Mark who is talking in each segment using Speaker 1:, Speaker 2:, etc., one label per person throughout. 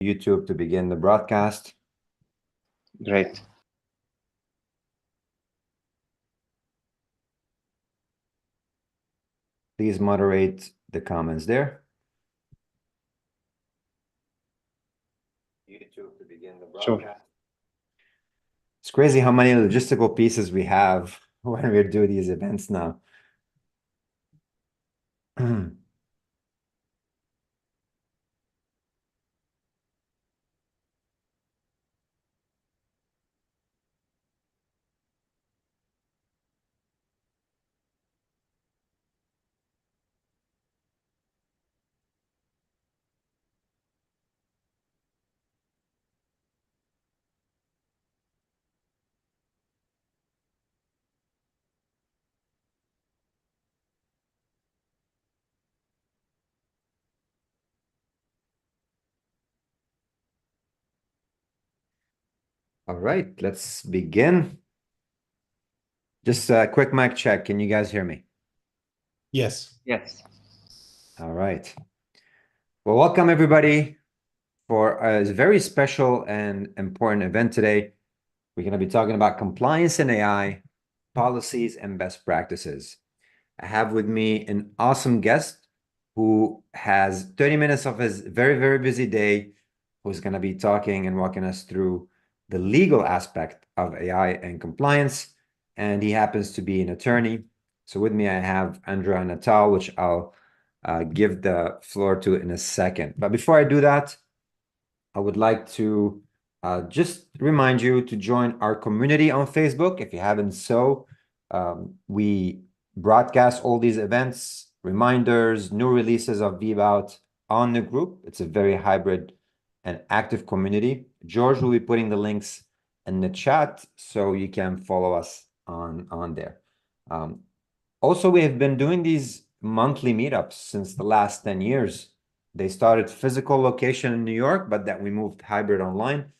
Speaker 1: YouTube to begin the broadcast.
Speaker 2: Great.
Speaker 1: Please moderate the comments there. YouTube to begin the broadcast.
Speaker 2: Sure.
Speaker 1: It's crazy how many logistical pieces we have when we do these events now. All right, let's begin. Just a quick mic check. Can you guys hear me?
Speaker 3: Yes.
Speaker 2: Yes.
Speaker 1: All right. Well, welcome everybody for a very special and important event today. We're going to be talking about compliance in AI, policies, and best practices. I have with me an awesome guest who has 30 minutes of his very, very busy day, who's going to be talking and walking us through the legal aspect of AI and compliance. And he happens to be an attorney. So with me, I have Andrea Natal, which I'll give the floor to in a second. But before I do that, I would like to just remind you to join our community on Facebook. If you haven't so, we broadcast all these events, reminders, new releases of VBout on the group. It's a very hybrid and active community. George will be putting the links in the chat so you can follow us on there. Also, we have been doing these monthly meetups since the last 10 years. They started physical location in New York, but that we moved hybrid online.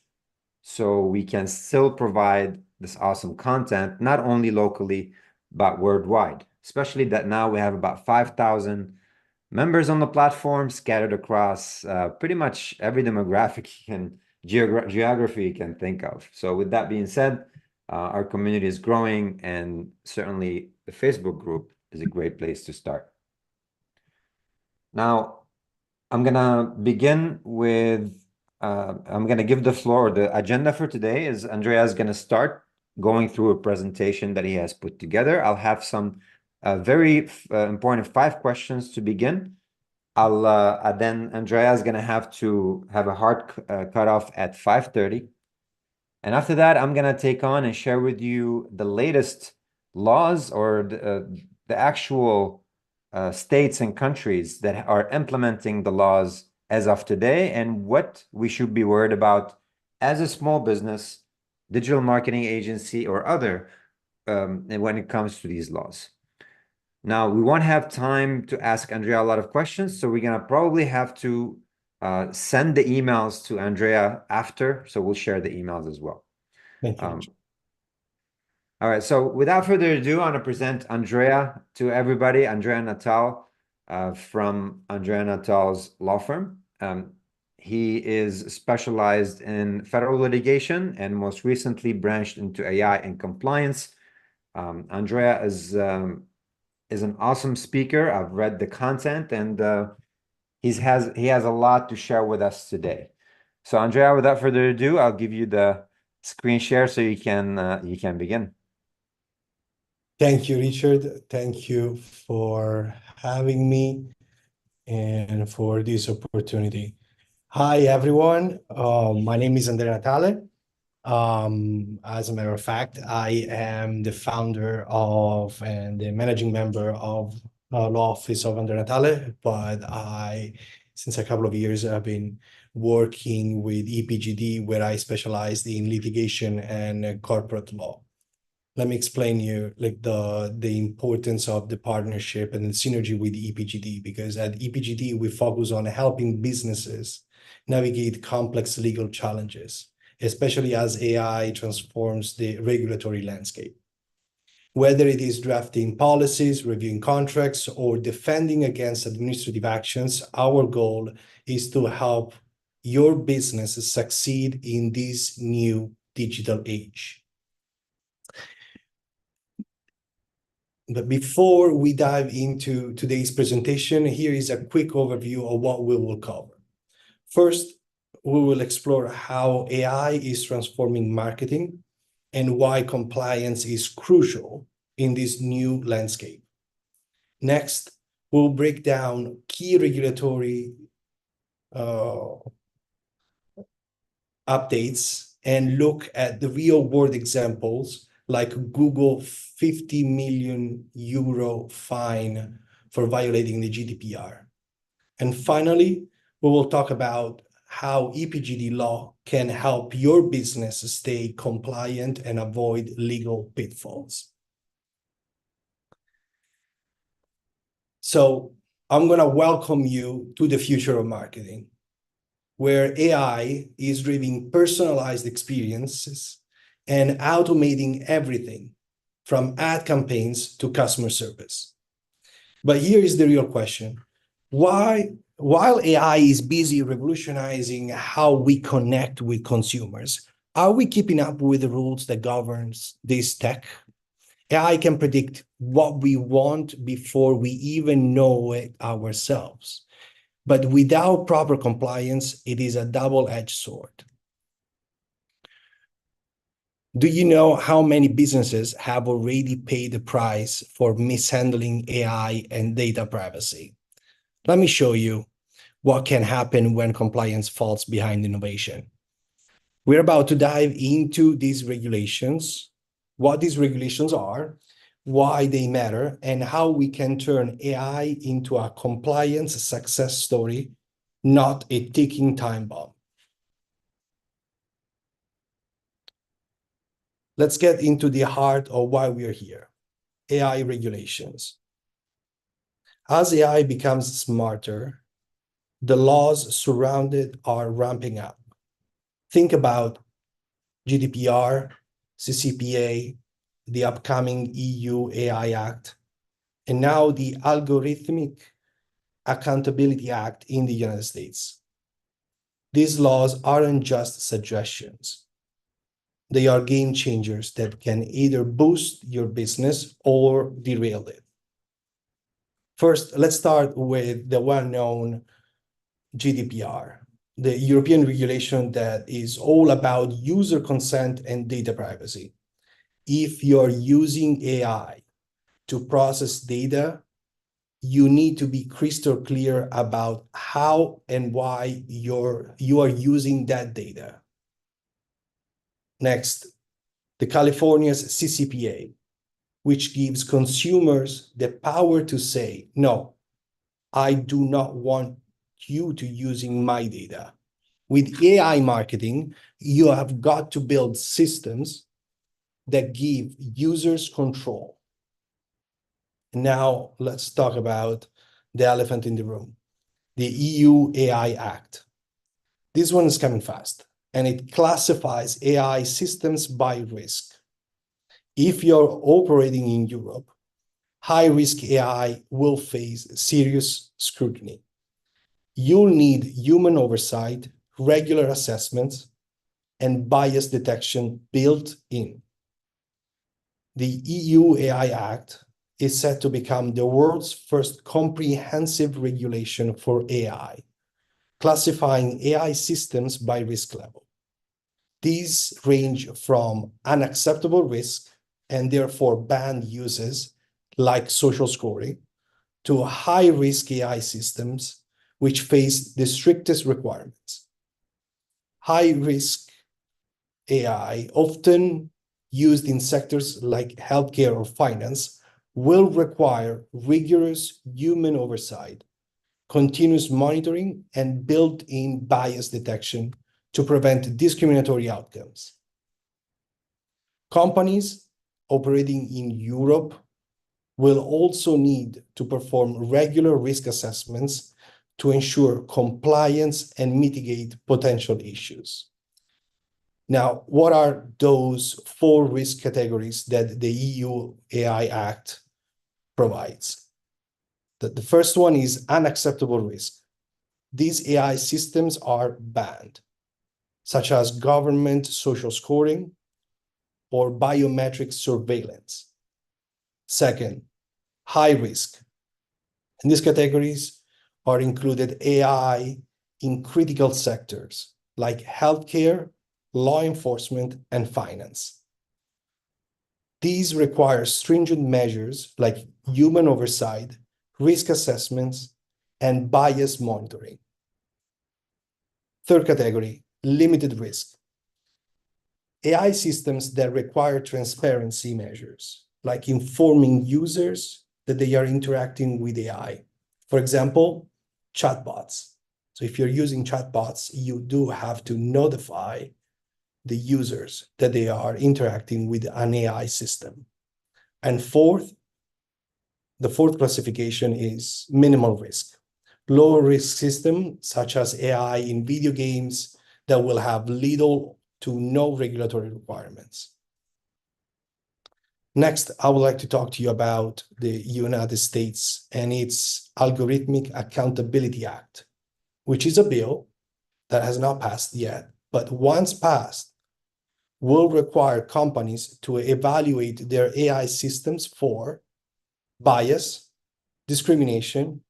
Speaker 1: So we can still provide this awesome content, not only locally, but worldwide, especially that now we have about 5,000 members on the platform scattered across pretty much every demographic and geography you can think of. So with that being said, our community is growing, and certainly the Facebook group is a great place to start. Now, I'm gonna begin with, I'm gonna give the floor. The agenda for today is Andrea is gonna start going through a presentation that he has put together. I'll have some very important 5 questions to begin. Then Andrea is gonna have to have a hard cutoff at 5:30. And after that, I'm gonna take on and share with you the latest laws or the actual states and countries that are implementing the laws as of today, and what we should be worried about as a small business, digital marketing agency, or other when it comes to these laws. Now, we won't have time to ask Andrea a lot of questions, so we're gonna probably have to send the emails to Andrea after, so we'll share the emails as well.
Speaker 3: Thank you.
Speaker 1: All right, so without further ado, I want to present Andrea to everybody. Andrea Natal from Andrea Natal's law firm. He is specialized in federal litigation and most recently branched into AI and compliance. Andrea is an awesome speaker. I've read the content, and he has a lot to share with us today. So Andrea, without further ado, I'll give you the screen share so you can begin.
Speaker 3: Thank you, Richard. Thank you for having me and for this opportunity. Hi, everyone. My name is Andrea Natale. As a matter of fact, I am the founder of and the managing member of law office of Andrea Natale, but since a couple of years, I've been working with EPGD, where I specialized in litigation and corporate law. Let me explain you like the importance of the partnership and the synergy with EPGD, because at EPGD we focus on helping businesses navigate complex legal challenges, especially as AI transforms the regulatory landscape. Whether it is drafting policies, reviewing contracts, or defending against administrative actions, our goal is to help your business succeed in this new digital age. But before we dive into today's presentation, here is a quick overview of what we will cover. First, we will explore how AI is transforming marketing and why compliance is crucial in this new landscape. Next, we'll break down key regulatory updates and look at the real-world examples like Google 50 million euro fine for violating the GDPR. And finally, we will talk about how EPGD law can help your business stay compliant and avoid legal pitfalls. So I'm going to welcome you to the future of marketing, where AI is driving personalized experiences and automating everything from ad campaigns to customer service. But here is the real question. While AI is busy revolutionizing how we connect with consumers, are we keeping up with the rules that governs this tech? AI can predict what we want before we even know it ourselves. But without proper compliance, it is a double-edged sword. Do you know how many businesses have already paid the price for mishandling AI and data privacy? Let me show you what can happen when compliance falls behind innovation. We're about to dive into these regulations, what these regulations are, why they matter, and how we can turn AI into a compliance success story, not a ticking time bomb. Let's get into the heart of why we are here, AI regulations. As AI becomes smarter, the laws surrounding it are ramping up. Think about GDPR, CCPA, the upcoming EU AI Act, and now the Algorithmic Accountability Act in the United States. These laws aren't just suggestions. They are game changers that can either boost your business or derail it. First, let's start with the well-known GDPR, the European regulation that is all about user consent and data privacy. If you're using AI to process data, you need to be crystal clear about how and why you are using that data. Next, the California's CCPA, which gives consumers the power to say, no, I do not want you to using my data. With AI marketing, you have got to build systems that give users control. Now let's talk about the elephant in the room, the EU AI Act. This one is coming fast, and it classifies AI systems by risk. If you're operating in Europe, high-risk AI will face serious scrutiny. You'll need human oversight, regular assessments, and bias detection built in. The EU AI Act is set to become the world's first comprehensive regulation for AI, classifying AI systems by risk level. These range from unacceptable risk and therefore banned uses like social scoring to high-risk AI systems which face the strictest requirements. High-risk AI, often used in sectors like healthcare or finance, will require rigorous human oversight, continuous monitoring, and built-in bias detection to prevent discriminatory outcomes. Companies operating in Europe will also need to perform regular risk assessments to ensure compliance and mitigate potential issues. Now, what are those 4 risk categories that the EU AI Act provides? The first one is unacceptable risk. these AI systems are banned, such as government social scoring or biometric surveillance. Second, high risk. In these categories are included AI in critical sectors like healthcare, law enforcement, and finance. These require stringent measures like human oversight, risk assessments, and bias monitoring. Third category, limited risk. AI systems that require transparency measures, like informing users that they are interacting with AI. For example, chatbots. So if you're using chatbots, you do have to notify the users that they are interacting with an AI system. And the fourth classification is minimal risk. Low risk systems, such as AI in video games, that will have little to no regulatory requirements. Next, I would like to talk to you about the United States and its Algorithmic Accountability Act, which is a bill that has not passed yet, but once passed, will require companies to evaluate their AI systems for bias, discrimination,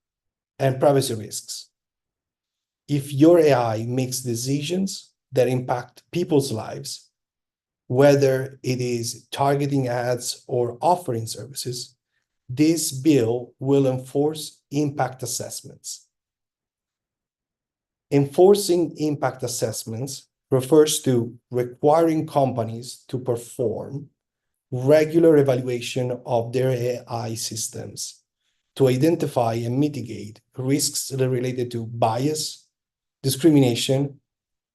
Speaker 3: and privacy risks. If your AI makes decisions that impact people's lives, whether it is targeting ads or offering services, this bill will enforce impact assessments. Enforcing impact assessments refers to requiring companies to perform regular evaluation of their AI systems to identify and mitigate risks related to bias, discrimination,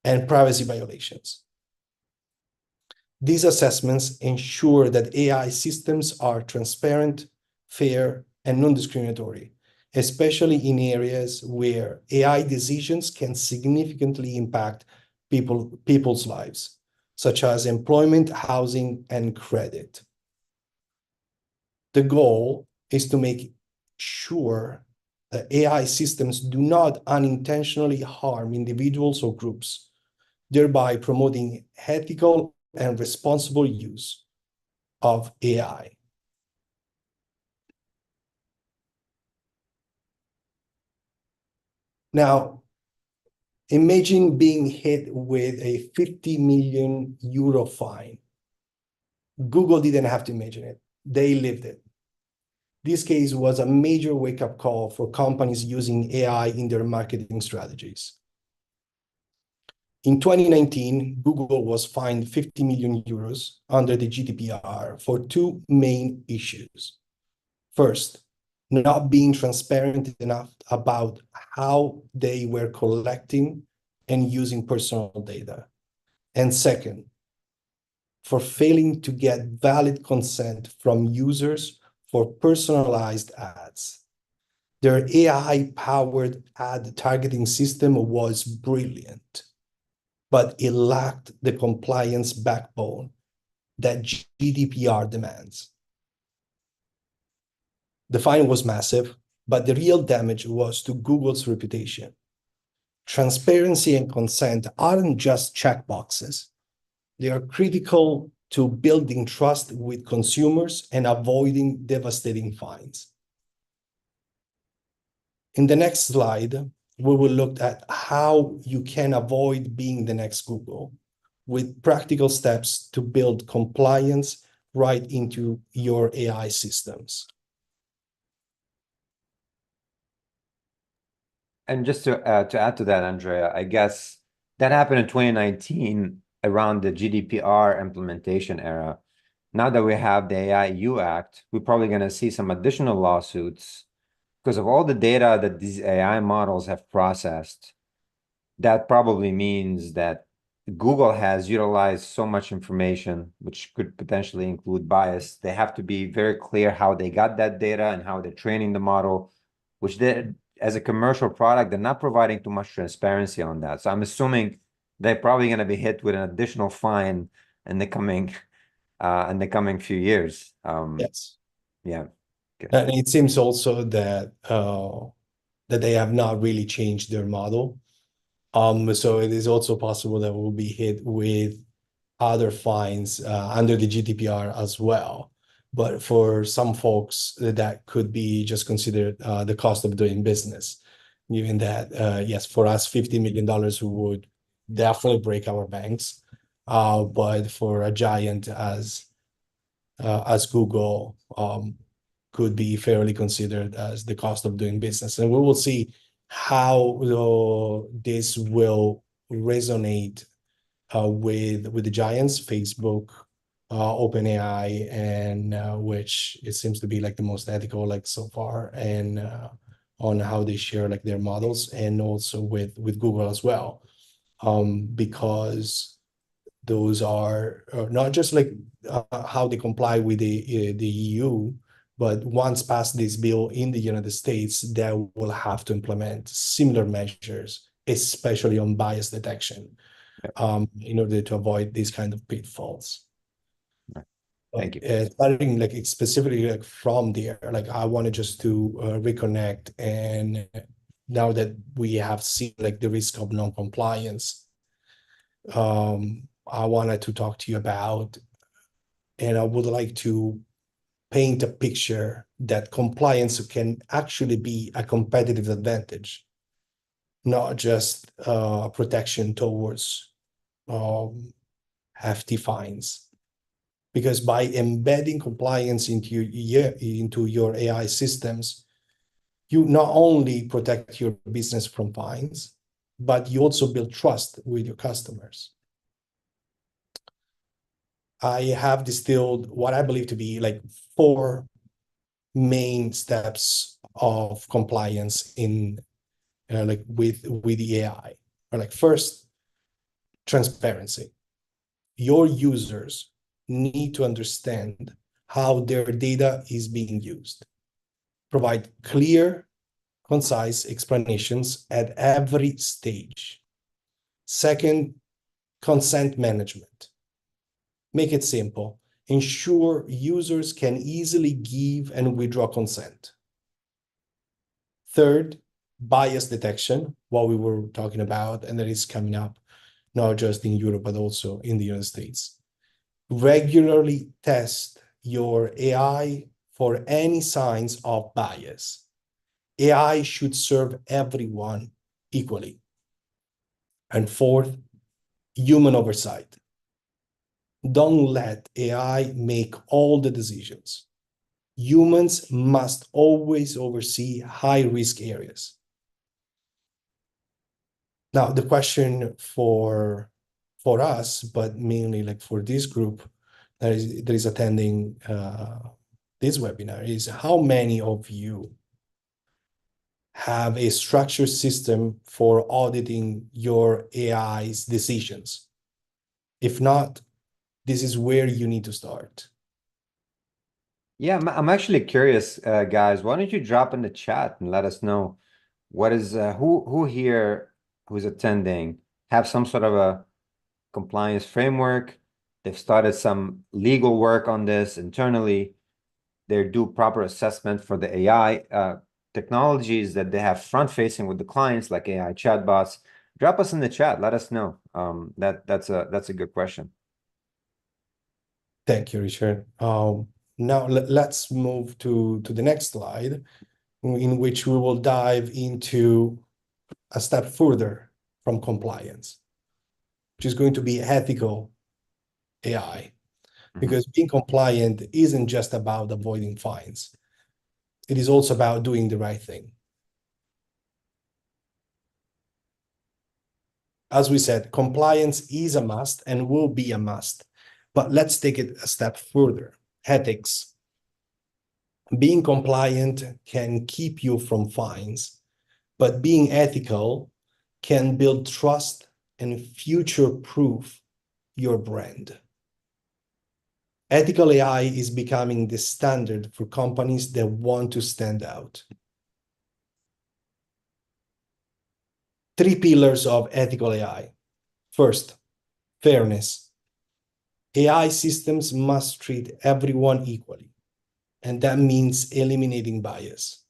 Speaker 3: and privacy violations. These assessments ensure that AI systems are transparent, fair, and non-discriminatory, especially in areas where AI decisions can significantly impact people's lives, such as employment, housing, and credit. The goal is to make sure that AI systems do not unintentionally harm individuals or groups, thereby promoting ethical and responsible use of AI. Now, imagine being hit with a 50 million euro fine. Google didn't have to imagine it. They lived it. This case was a major wake-up call for companies using AI in their marketing strategies. In 2019, Google was fined 50 million euros under the GDPR for two main issues. First, not being transparent enough about how they were collecting and using personal data. And second, for failing to get valid consent from users for personalized ads. Their AI-powered ad targeting system was brilliant, but it lacked the compliance backbone that GDPR demands. The fine was massive, but the real damage was to Google's reputation. Transparency and consent aren't just checkboxes. They are critical to building trust with consumers and avoiding devastating fines. In the next slide, we will look at how you can avoid being the next Google with practical steps to build compliance right into your AI systems.
Speaker 1: And just to add to that, Andrea, I guess that happened in 2019 around the GDPR implementation era. Now that we have the AI Act, we're probably going to see some additional lawsuits because of all the data that these AI models have processed. That probably means that Google has utilized so much information, which could potentially include bias. They have to be very clear how they got that data and how they're training the model, which they, as a commercial product, they're not providing too much transparency on that. So I'm assuming they're probably going to be hit with an additional fine in the coming few years.
Speaker 3: Yes.
Speaker 1: Yeah.
Speaker 3: And it seems also that that they have not really changed their model. So it is also possible that we'll be hit with other fines under the GDPR as well. But for some folks, that could be just considered the cost of doing business, given that, yes, for us, $50 million would definitely break our banks. But for a giant as Google, could be fairly considered as the cost of doing business. And we will see how this will resonate with the giants, Facebook, OpenAI, and which it seems to be like the most ethical like so far, and on how they share like their models, and also with Google as well, because those are not just like how they comply with the EU, but once passed this bill in the United States, they will have to implement similar measures, especially on bias detection, in order to avoid these kind of pitfalls.
Speaker 1: Thank you.
Speaker 3: Starting like specifically like from there, like I wanted just to reconnect, and now that we have seen like the risk of non-compliance, I wanted to talk to you about, and I would like to paint a picture that compliance can actually be a competitive advantage, not just protection towards hefty fines. Because by embedding compliance into your AI systems, you not only protect your business from fines, but you also build trust with your customers. I have distilled what I believe to be like 4 main steps of compliance in like with the AI. Or like first, transparency. Your users need to understand how their data is being used. Provide clear, concise explanations at every stage. Second, consent management. Make it simple. Ensure users can easily give and withdraw consent. Third, bias detection, what we were talking about, and that is coming up not just in Europe, but also in the United States. Regularly test your AI for any signs of bias. AI should serve everyone equally. And fourth, human oversight. Don't let AI make all the decisions. Humans must always oversee high-risk areas. Now, the question for us, but mainly like for this group that is attending this webinar, is how many of you have a structured system for auditing your AI's decisions? If not, this is where you need to start.
Speaker 1: Yeah, I'm actually curious, guys. Why don't you drop in the chat and let us know what is who here who's attending have some sort of a compliance framework. They've started some legal work on this internally. They do proper assessment for the AI technologies that they have front-facing with the clients, like AI chatbots. Drop us in the chat. Let us know. That's a good question.
Speaker 3: Thank you, Richard. Now let's move to the next slide, in which we will dive into a step further from compliance, which is going to be ethical AI. Because being compliant isn't just about avoiding fines. It is also about doing the right thing. As we said, compliance is a must and will be a must. But let's take it a step further. Ethics. Being compliant can keep you from fines, but being ethical can build trust and future-proof your brand. Ethical AI is becoming the standard for companies that want to stand out. 3 pillars of ethical AI. First, fairness. AI systems must treat everyone equally, and that means eliminating bias.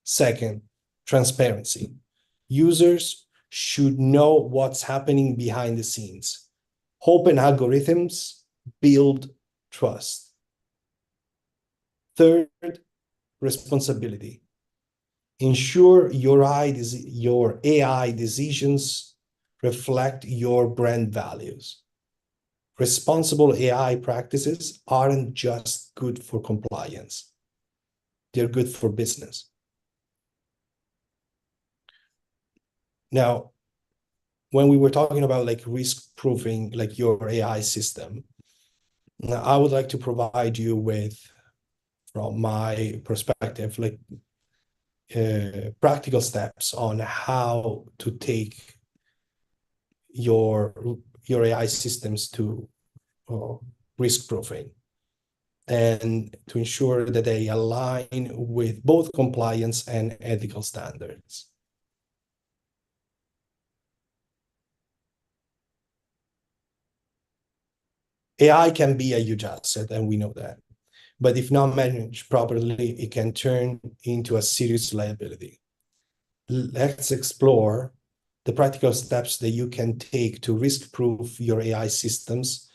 Speaker 3: Second, transparency. Users should know what's happening behind the scenes. Open algorithms build trust. Third, responsibility. Ensure your AI decisions reflect your brand values. Responsible AI practices aren't just good for compliance. They're good for business. Now, when we were talking about like risk proofing, like your AI system, I would like to provide you with, from my perspective, like practical steps on how to take your AI systems to risk proofing and to ensure that they align with both compliance and ethical standards. AI can be a huge asset, and we know that. But if not managed properly, it can turn into a serious liability. Let's explore the practical steps that you can take to risk-proof your AI systems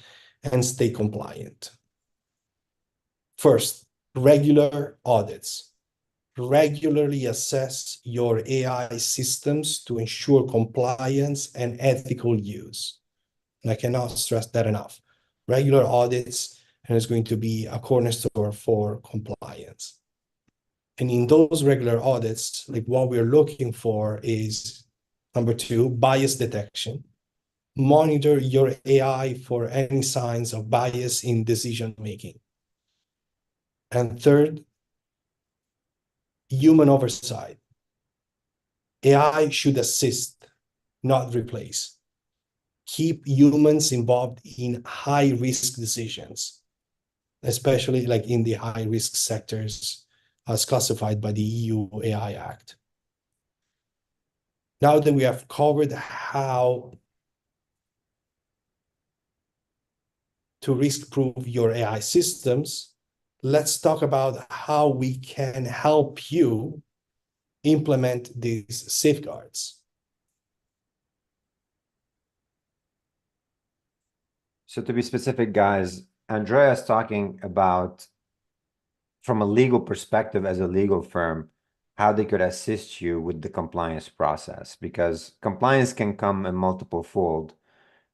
Speaker 3: and stay compliant. First, regular audits. Regularly assess your AI systems to ensure compliance and ethical use. And I cannot stress that enough. Regular audits is going to be a cornerstone for compliance. And in those regular audits, like what we're looking for is, number 2, bias detection. Monitor your AI for any signs of bias in decision-making. And third, human oversight. AI should assist, not replace. Keep humans involved in high-risk decisions, especially like in the high-risk sectors as classified by the EU AI Act. Now that we have covered how to risk-proof your AI systems, let's talk about how we can help you implement these safeguards.
Speaker 1: So to be specific, guys, Andrea is talking about, from a legal perspective, as a legal firm, how they could assist you with the compliance process, because compliance can come in multiple fold.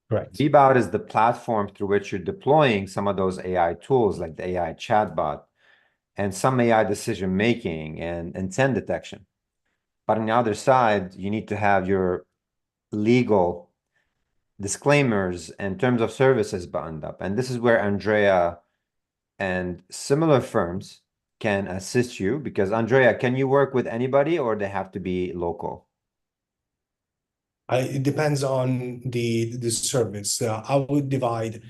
Speaker 3: Correct.
Speaker 1: Bebout is the platform through which you're deploying some of those AI tools, like the AI chatbot, and some AI decision making and intent detection. But on the other side, you need to have your legal disclaimers and terms of services buttoned up. And this is where Andrea and similar firms can assist you, because Andrea, can you work with anybody or they have to be local?
Speaker 3: It depends on the service. I would divide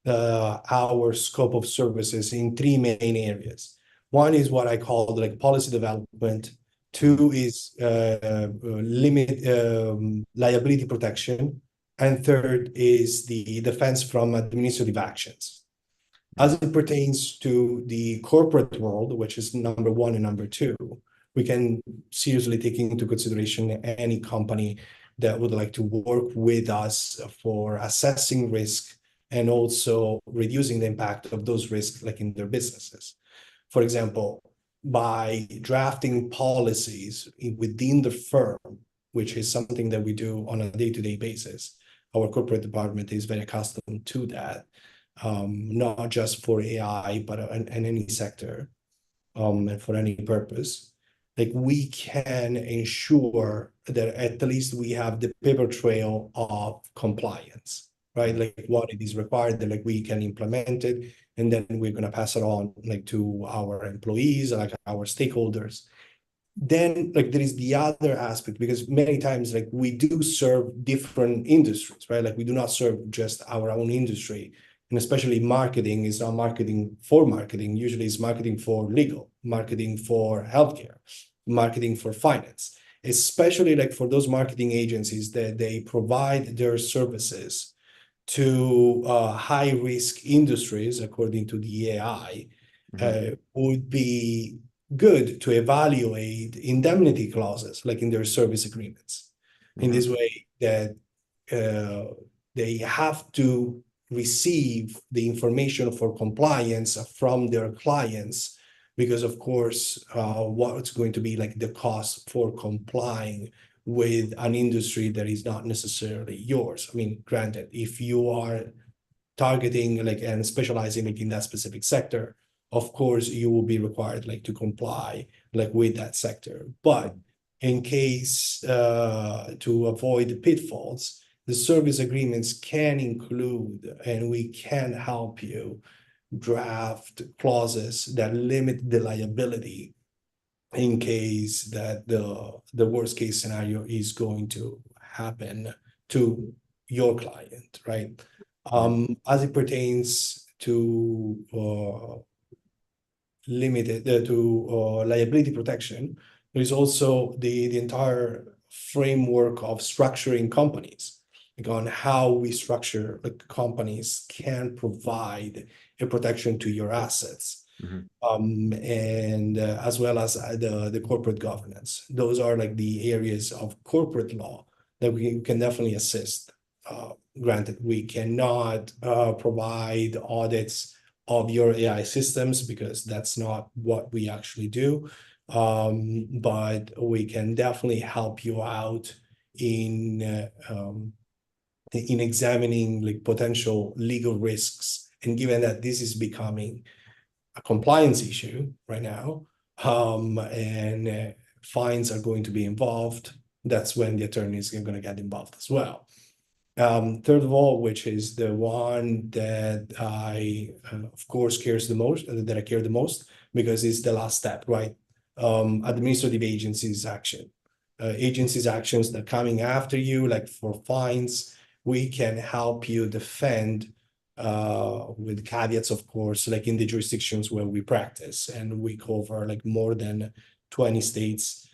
Speaker 3: our scope of services in 3 main areas. One is what I call like policy development. 2 is liability protection. And 3rd is the defense from administrative actions. As it pertains to the corporate world, which is number 1 and number 2, we can seriously take into consideration any company that would like to work with us for assessing risk and also reducing the impact of those risks like in their businesses. For example, by drafting policies within the firm, which is something that we do on a day-to-day basis, our corporate department is very accustomed to that, not just for AI, but in any sector, and for any purpose. Like we can ensure that at least we have the paper trail of compliance, right? Like what it is required, that like we can implement it, and then we're gonna pass it on like to our employees, like our stakeholders. Then like there is the other aspect, because many times like we do serve different industries, right? Like we do not serve just our own industry. And especially marketing is not marketing for marketing. Usually it's marketing for legal, marketing for healthcare, marketing for finance, especially like for those marketing agencies that they provide their services to high risk industries, according to the AI, would be good to evaluate indemnity clauses, like in their service agreements, in this way that they have to receive the information for compliance from their clients, because of course, what's going to be like the cost for complying with an industry that is not necessarily yours. I mean, granted, if you are targeting like and specializing like in that specific sector, of course you will be required like to comply like with that sector. But in case to avoid the pitfalls, the service agreements can include, and we can help you draft clauses that limit the liability in case that the worst case scenario is going to happen to your client, right? As it pertains to limited to liability protection, there is also the entire framework of structuring companies, like on how we structure like companies can provide a protection to your assets. And as well as the corporate governance. Those are like the areas of corporate law that we can definitely assist. Granted, we cannot provide audits of your AI systems because that's not what we actually do. But we can definitely help you out in examining like potential legal risks. And given that this is becoming a compliance issue right now, and fines are going to be involved, that's when the attorneys are going to get involved as well. Third of all, which is the one that I, of course, cares the most, that I care the most, because it's the last step, right? Administrative agencies action. Agencies actions that are coming after you, like for fines, we can help you defend with caveats, of course, like in the jurisdictions where we practice, and we cover like more than 20 states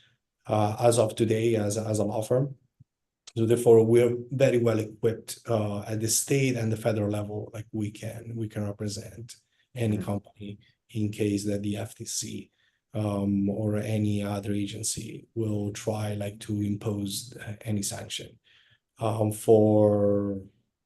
Speaker 3: as of today as a law firm. So therefore, we're very well equipped at the state and the federal level. Like we can represent any company in case that the FTC or any other agency will try like to impose any sanction. For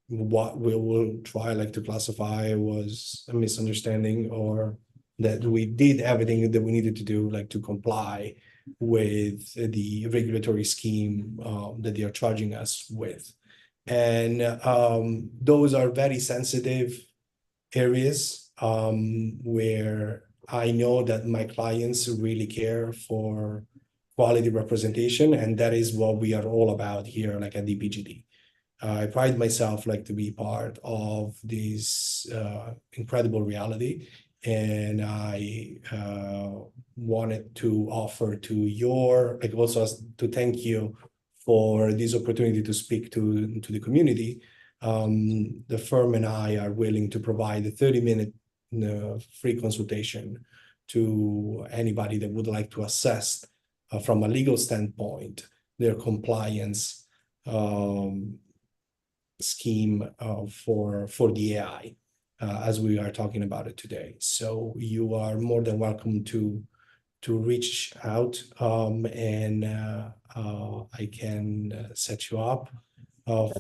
Speaker 3: what we will try like to classify was a misunderstanding, or that we did everything that we needed to do like to comply with the regulatory scheme that they are charging us with. And those are very sensitive areas where I know that my clients really care for quality representation, and that is what we are all about here, like at DPGD. I pride myself like to be part of this incredible reality, and I wanted to offer to your, like also to thank you for this opportunity to speak to the community. The firm and I are willing to provide a 30-minute free consultation to anybody that would like to assess from a legal standpoint their compliance scheme for the AI as we are talking about it today. So you are more than welcome to reach out, and I can set you up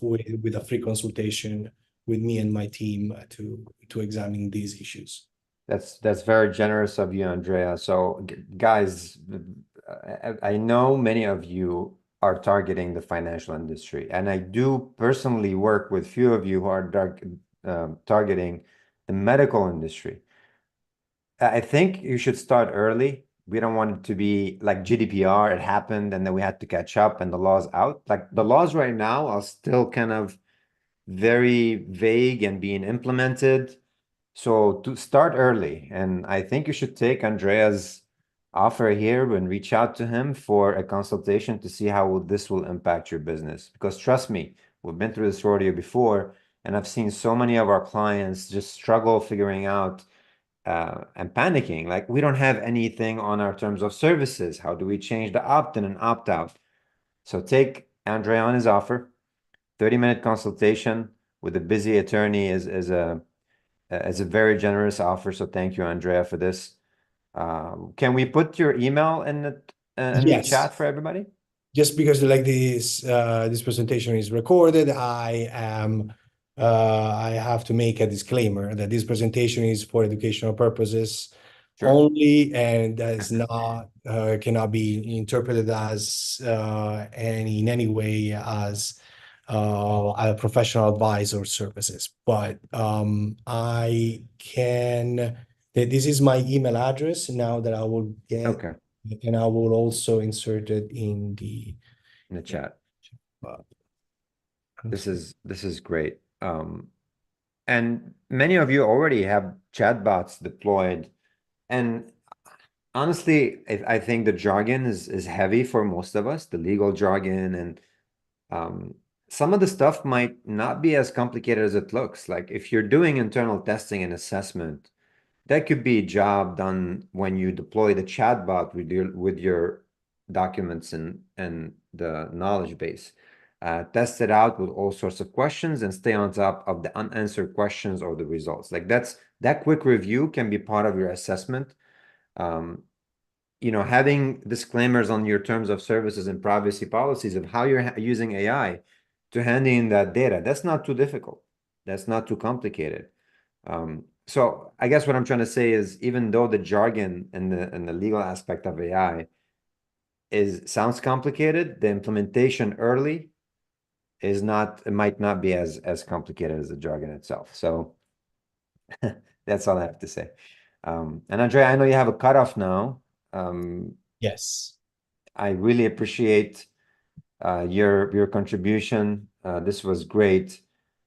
Speaker 3: with a free consultation with me and my team to examine these issues.
Speaker 1: That's very generous of you, Andrea. So guys, I know many of you are targeting the financial industry, and I do personally work with few of you who are targeting the medical industry. I think you should start early. We don't want it to be like GDPR, it happened and then we had to catch up and the law's out. Like the laws right now are still kind of very vague and being implemented. So to start early, and I think you should take Andrea's offer here and reach out to him for a consultation to see how this will impact your business. Because trust me, we've been through this rodeo before, and I've seen so many of our clients just struggle figuring out and panicking. Like, we don't have anything on our terms of services. How do we change the opt-in and opt-out? So take Andrea on his offer. 30-minute consultation with a busy attorney is a very generous offer. So thank you, Andrea, for this. Can we put your email in the
Speaker 3: Yes.
Speaker 1: chat for everybody?
Speaker 3: Just because like this presentation is recorded, I have to make a disclaimer that this presentation is for educational purposes
Speaker 1: Sure.
Speaker 3: only, and is not cannot be interpreted as in any way as a professional advice or services. But I can. This is my email address now that I will get.
Speaker 1: Okay,
Speaker 3: And I will also insert it in the
Speaker 1: chat.
Speaker 3: uh,
Speaker 1: This is great. And many of you already have chatbots deployed. And honestly, I think the jargon is heavy for most of us, the legal jargon, and some of the stuff might not be as complicated as it looks. Like if you're doing internal testing and assessment, that could be a job done when you deploy the chatbot with your documents and the knowledge base. Test it out with all sorts of questions and stay on top of the unanswered questions or the results. Like that quick review can be part of your assessment. Having disclaimers on your terms of services and privacy policies of how you're using AI to hand in that data, that's not too difficult. That's not too complicated. So I guess what I'm trying to say is, even though the jargon and the legal aspect of AI sounds complicated, the implementation early it might not be as complicated as the jargon itself. So that's all I have to say. And Andrea, I know you have a cutoff now.
Speaker 3: Yes.
Speaker 1: I really appreciate your contribution. This was great.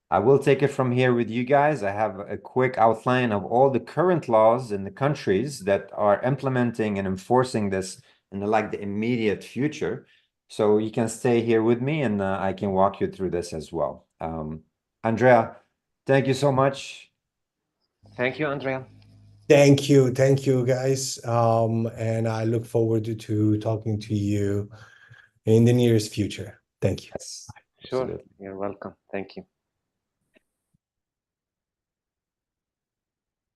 Speaker 1: I will take it from here with you guys. I have a quick outline of all the current laws in the countries that are implementing and enforcing this in the immediate future. So you can stay here with me and I can walk you through this as well. Andrea, thank you so much.
Speaker 2: Thank you, Andrea.
Speaker 3: Thank you guys. And I look forward to talking to you in the nearest future. Thank you.
Speaker 1: Yes,
Speaker 2: Sure,
Speaker 1: absolutely.
Speaker 2: you're welcome. Thank you.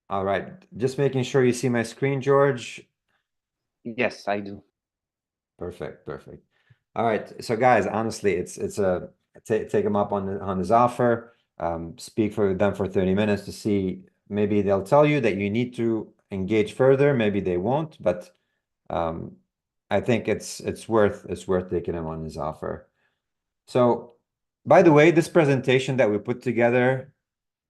Speaker 1: All right, just making sure you see my screen, George.
Speaker 2: Yes, I do.
Speaker 1: Perfect. All right, so guys, honestly, it's take them up on his offer. Speak for them for 30 minutes to see. Maybe they'll tell you that you need to engage further. Maybe they won't, but I think it's worth taking him on his offer. So, by the way, this presentation that we put together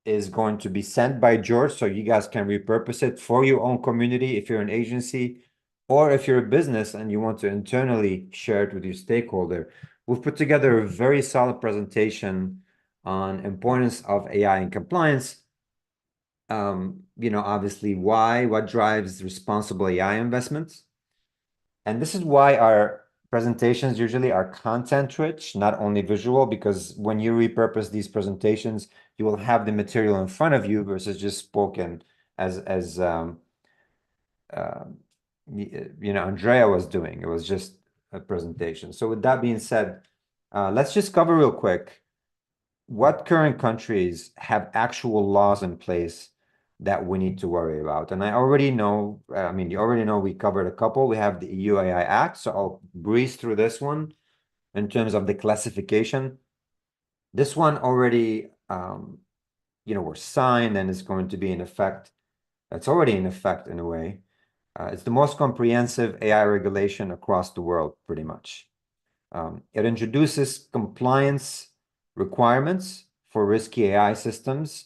Speaker 1: is going to be sent by George, so you guys can repurpose it for your own community if you're an agency, or if you're a business and you want to internally share it with your stakeholder. We've put together a very solid presentation on importance of AI in compliance. Obviously what drives responsible AI investments. And this is why our presentations usually are content rich, not only visual, because when you repurpose these presentations, you will have the material in front of you versus just spoken as Andrea was doing. It was just a presentation. So with that being said, let's just cover real quick what current countries have actual laws in place that we need to worry about. And I already know, you already know we covered a couple. We have the EU AI Act, so I'll breeze through this one in terms of the classification. This one already, was signed and is going to be in effect. It's already in effect in a way. It's the most comprehensive AI regulation across the world, pretty much. It introduces compliance requirements for risky AI systems.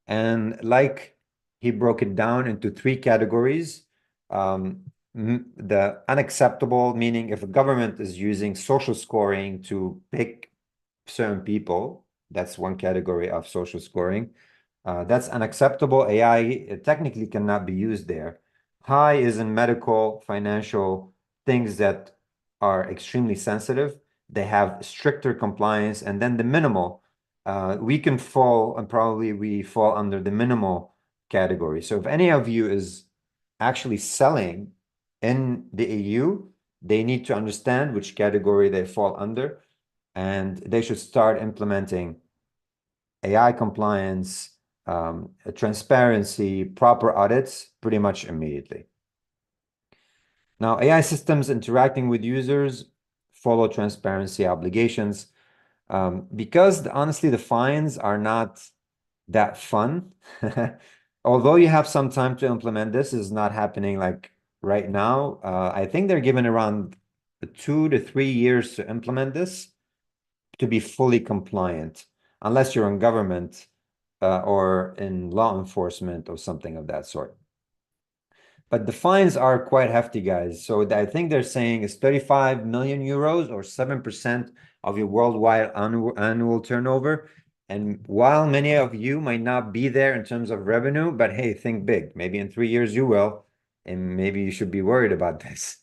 Speaker 1: And like he broke it down into 3 categories. The unacceptable, meaning if a government is using social scoring to pick certain people, that's one category of social scoring. That's unacceptable. AI technically cannot be used there. High is in medical, financial, things that are extremely sensitive. They have stricter compliance. And then the minimal, we can fall, and probably we fall under the minimal category. So if any of you is actually selling in the EU, they need to understand which category they fall under, and they should start implementing AI compliance, transparency, proper audits pretty much immediately. Now, AI systems interacting with users follow transparency obligations. Because honestly, the fines are not that fun. Although you have some time to implement this, is not happening like right now. I think they're given around 2 to 3 years to implement this to be fully compliant, unless you're in government or in law enforcement or something of that sort. But the fines are quite hefty, guys. So I think they're saying it's 35 million euros or 7% of your worldwide annual turnover. And while many of you might not be there in terms of revenue, but hey, think big. Maybe in 3 years you will, and maybe you should be worried about this.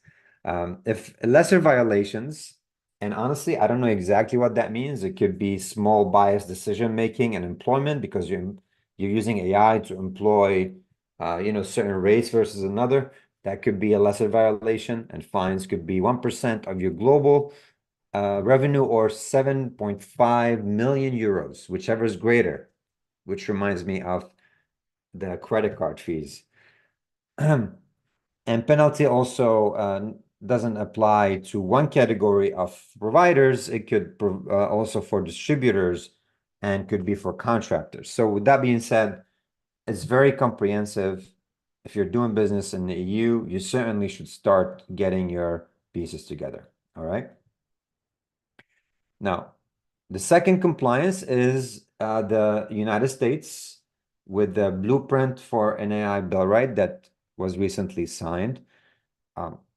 Speaker 1: If lesser violations, and honestly, I don't know exactly what that means. It could be small bias decision making and employment because you're using AI to employ certain race versus another. That could be a lesser violation, and fines could be 1% of your global revenue or 7.5 million euros, whichever is greater, which reminds me of the credit card fees. And penalty also doesn't apply to one category of providers. It could also for distributors and could be for contractors. So with that being said, it's very comprehensive. If you're doing business in the EU, you certainly should start getting your pieces together. All right. Now, the second compliance is the United States with the blueprint for an AI bill, right? That was recently signed.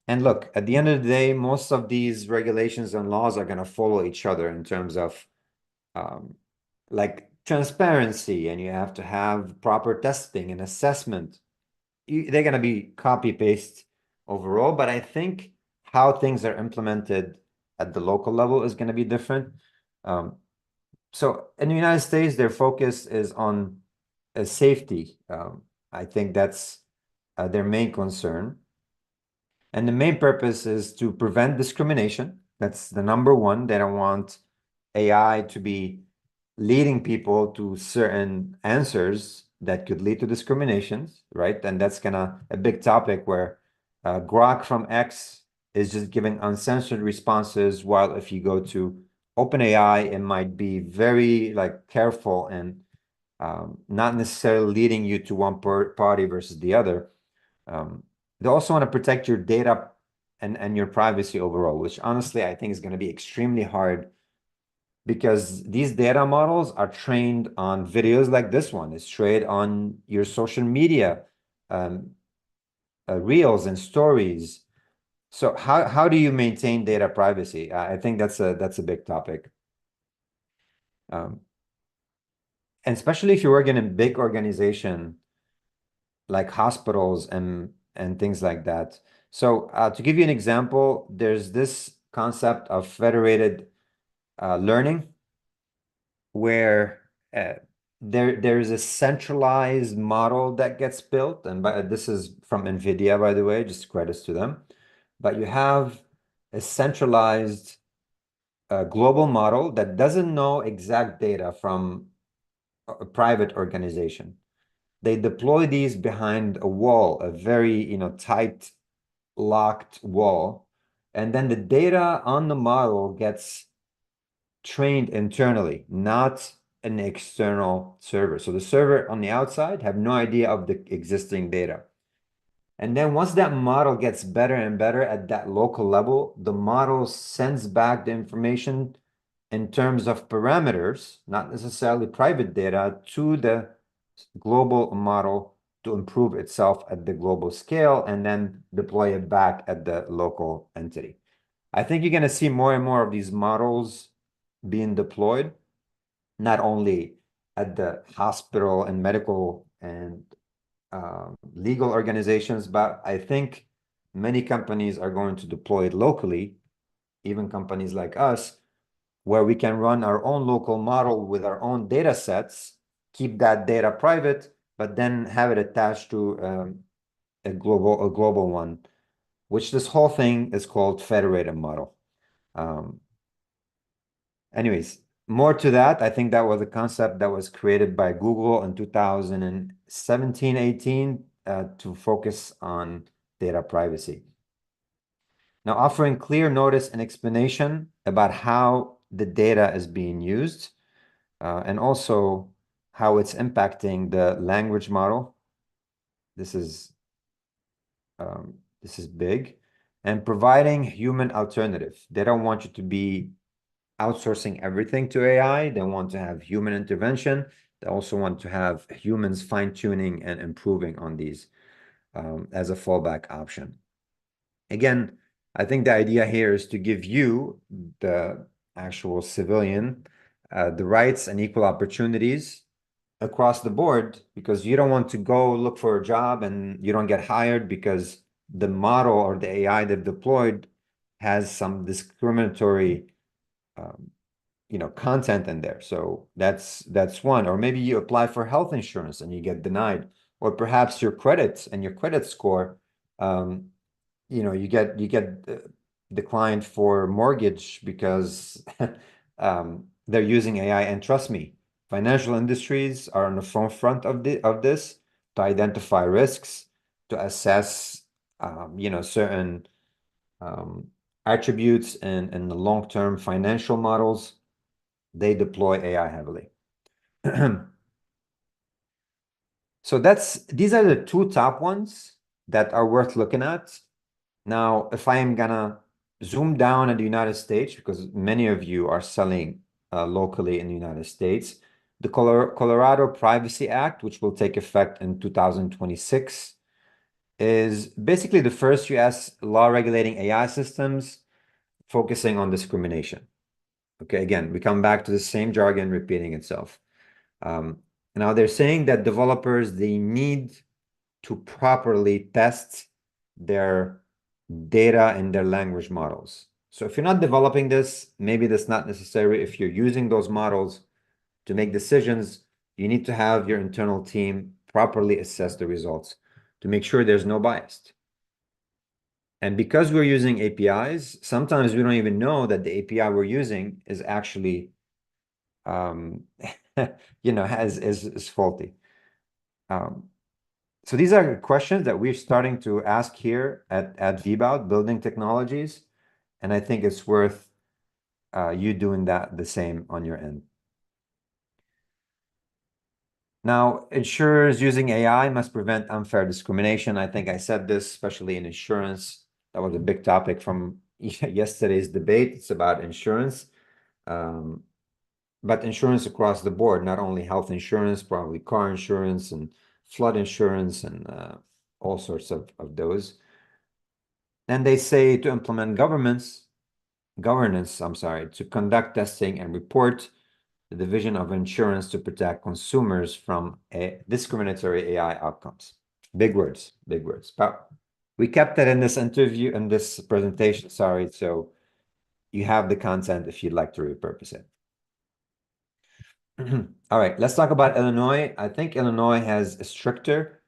Speaker 1: And look, at the end of the day, most of these regulations and laws are going to follow each other in terms of like transparency, and you have to have proper testing and assessment. They're going to be copy paste overall, but I think how things are implemented at the local level is going to be different. So in the United States, their focus is on safety. I think that's their main concern. And the main purpose is to prevent discrimination. That's the number one. They don't want AI to be leading people to certain answers that could lead to discriminations, right? And that's a big topic where Grok from X is just giving uncensored responses, while if you go to OpenAI, it might be very like careful and not necessarily leading you to one party versus the other. They also want to protect your data and your privacy overall, which honestly I think is going to be extremely hard because these data models are trained on videos like this one. It's trained on your social media, reels and stories. So how do you maintain data privacy? I think that's a big topic. And especially if you work in a big organization like hospitals and things like that. So to give you an example, there's this concept of federated learning where there's a centralized model that gets built, and this is from NVIDIA, by the way, just credits to them. But you have a centralized global model that doesn't know exact data from a private organization. They deploy these behind a wall, a very tight, locked wall, and then the data on the model gets trained internally, not an external server. So the server on the outside have no idea of the existing data. And then once that model gets better and better at that local level, the model sends back the information in terms of parameters, not necessarily private data, to the global model to improve itself at the global scale and then deploy it back at the local entity. I think you're going to see more and more of these models being deployed, not only at the hospital and medical and legal organizations, but I think many companies are going to deploy it locally, even companies like us, where we can run our own local model with our own data sets, keep that data private, but then have it attached to a global one, which this whole thing is called federated model. Anyways, more to that, I think that was a concept that was created by Google in 2017, 18 to focus on data privacy. Now, offering clear notice and explanation about how the data is being used, and also how it's impacting the language model. This is big. And providing human alternative. They don't want you to be outsourcing everything to AI. They want to have human intervention. They also want to have humans fine-tuning and improving on these as a fallback option. Again, I think the idea here is to give you, the actual civilian, the rights and equal opportunities across the board, because you don't want to go look for a job and you don't get hired because the model or the AI they've deployed has some discriminatory content in there. So that's one. Or maybe you apply for health insurance and you get denied, or perhaps your credits and your credit score, you get declined for mortgage because they're using AI. And trust me, financial industries are on the forefront of this to identify risks, to assess certain attributes and the long-term financial models. They deploy AI heavily. So these are the two top ones that are worth looking at. Now, if I am gonna zoom down at the United States, because many of you are selling locally in the United States, the Colorado Privacy Act, which will take effect in 2026, is basically the first US law regulating AI systems focusing on discrimination. Okay, again, we come back to the same jargon repeating itself. Now they're saying that developers, they need to properly test their data and their language models. So if you're not developing this, maybe that's not necessary. If you're using those models to make decisions, you need to have your internal team properly assess the results to make sure there's no bias. And because we're using APIs, sometimes we don't even know that the API we're using is actually is faulty. So these are questions that we're starting to ask here at Vbout Building Technologies, and I think it's worth you doing the same on your end. Now, insurers using AI must prevent unfair discrimination. I think I said this, especially in insurance. That was a big topic from yesterday's debate. It's about insurance, but insurance across the board, not only health insurance, probably car insurance and flood insurance and all sorts of those. And they say to implement governance, to conduct testing and report the Division of Insurance to protect consumers from discriminatory AI outcomes. Big words, big words. But we kept that in this interview, in this presentation, sorry, so you have the content if you'd like to repurpose it. All right, let's talk about Illinois. I think Illinois has a stricter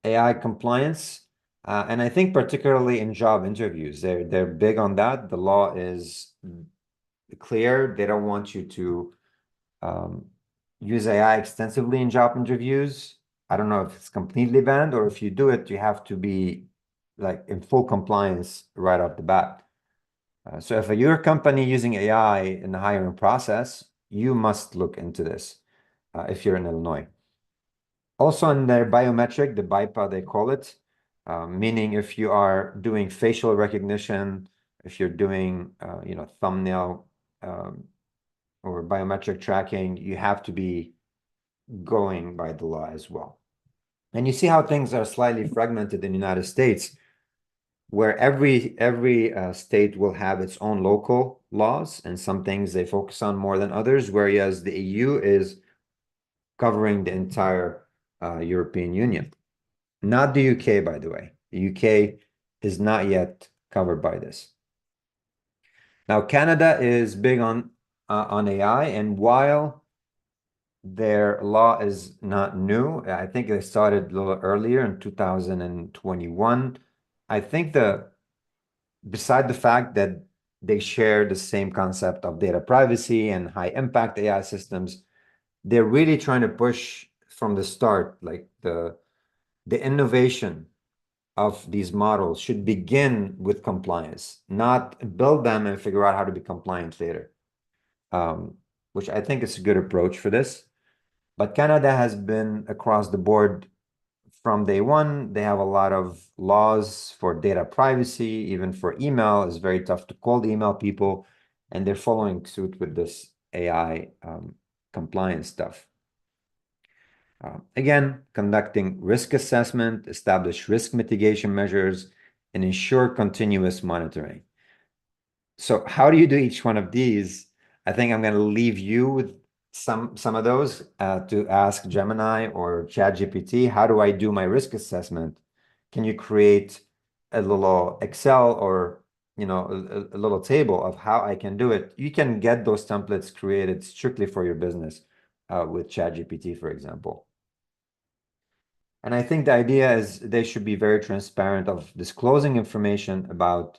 Speaker 1: AI compliance, and I think particularly in job interviews, they're big on that. The law is clear. They don't want you to use AI extensively in job interviews. I don't know if it's completely banned, or if you do it, you have to be like in full compliance right off the bat. So if you're a company using AI in the hiring process, you must look into this if you're in Illinois. Also in their biometric, the BIPA, they call it, meaning if you are doing facial recognition, if you're doing, thumbnail or biometric tracking, you have to be going by the law as well. And you see how things are slightly fragmented in the United States, where every state will have its own local laws, and some things they focus on more than others, whereas the EU is covering the entire European Union. Not the UK, by the way. The UK is not yet covered by this. Now, Canada is big on AI, and while their law is not new, I think they started a little earlier in 2021. I think beside the fact that they share the same concept of data privacy and high impact AI systems, they're really trying to push from the start, like the innovation of these models should begin with compliance, not build them and figure out how to be compliant later. Which I think is a good approach for this. But Canada has been across the board from day one. They have a lot of laws for data privacy, even for email. It's very tough to cold email people, and they're following suit with this AI compliance stuff. Again, conducting risk assessment, establish risk mitigation measures, and ensure continuous monitoring. So how do you do each one of these? I think I'm going to leave you with some of those to ask Gemini or ChatGPT. How do I do my risk assessment? Can you create a little Excel or a little table of how I can do it? You can get those templates created strictly for your business with ChatGPT, for example. And I think the idea is they should be very transparent of disclosing information about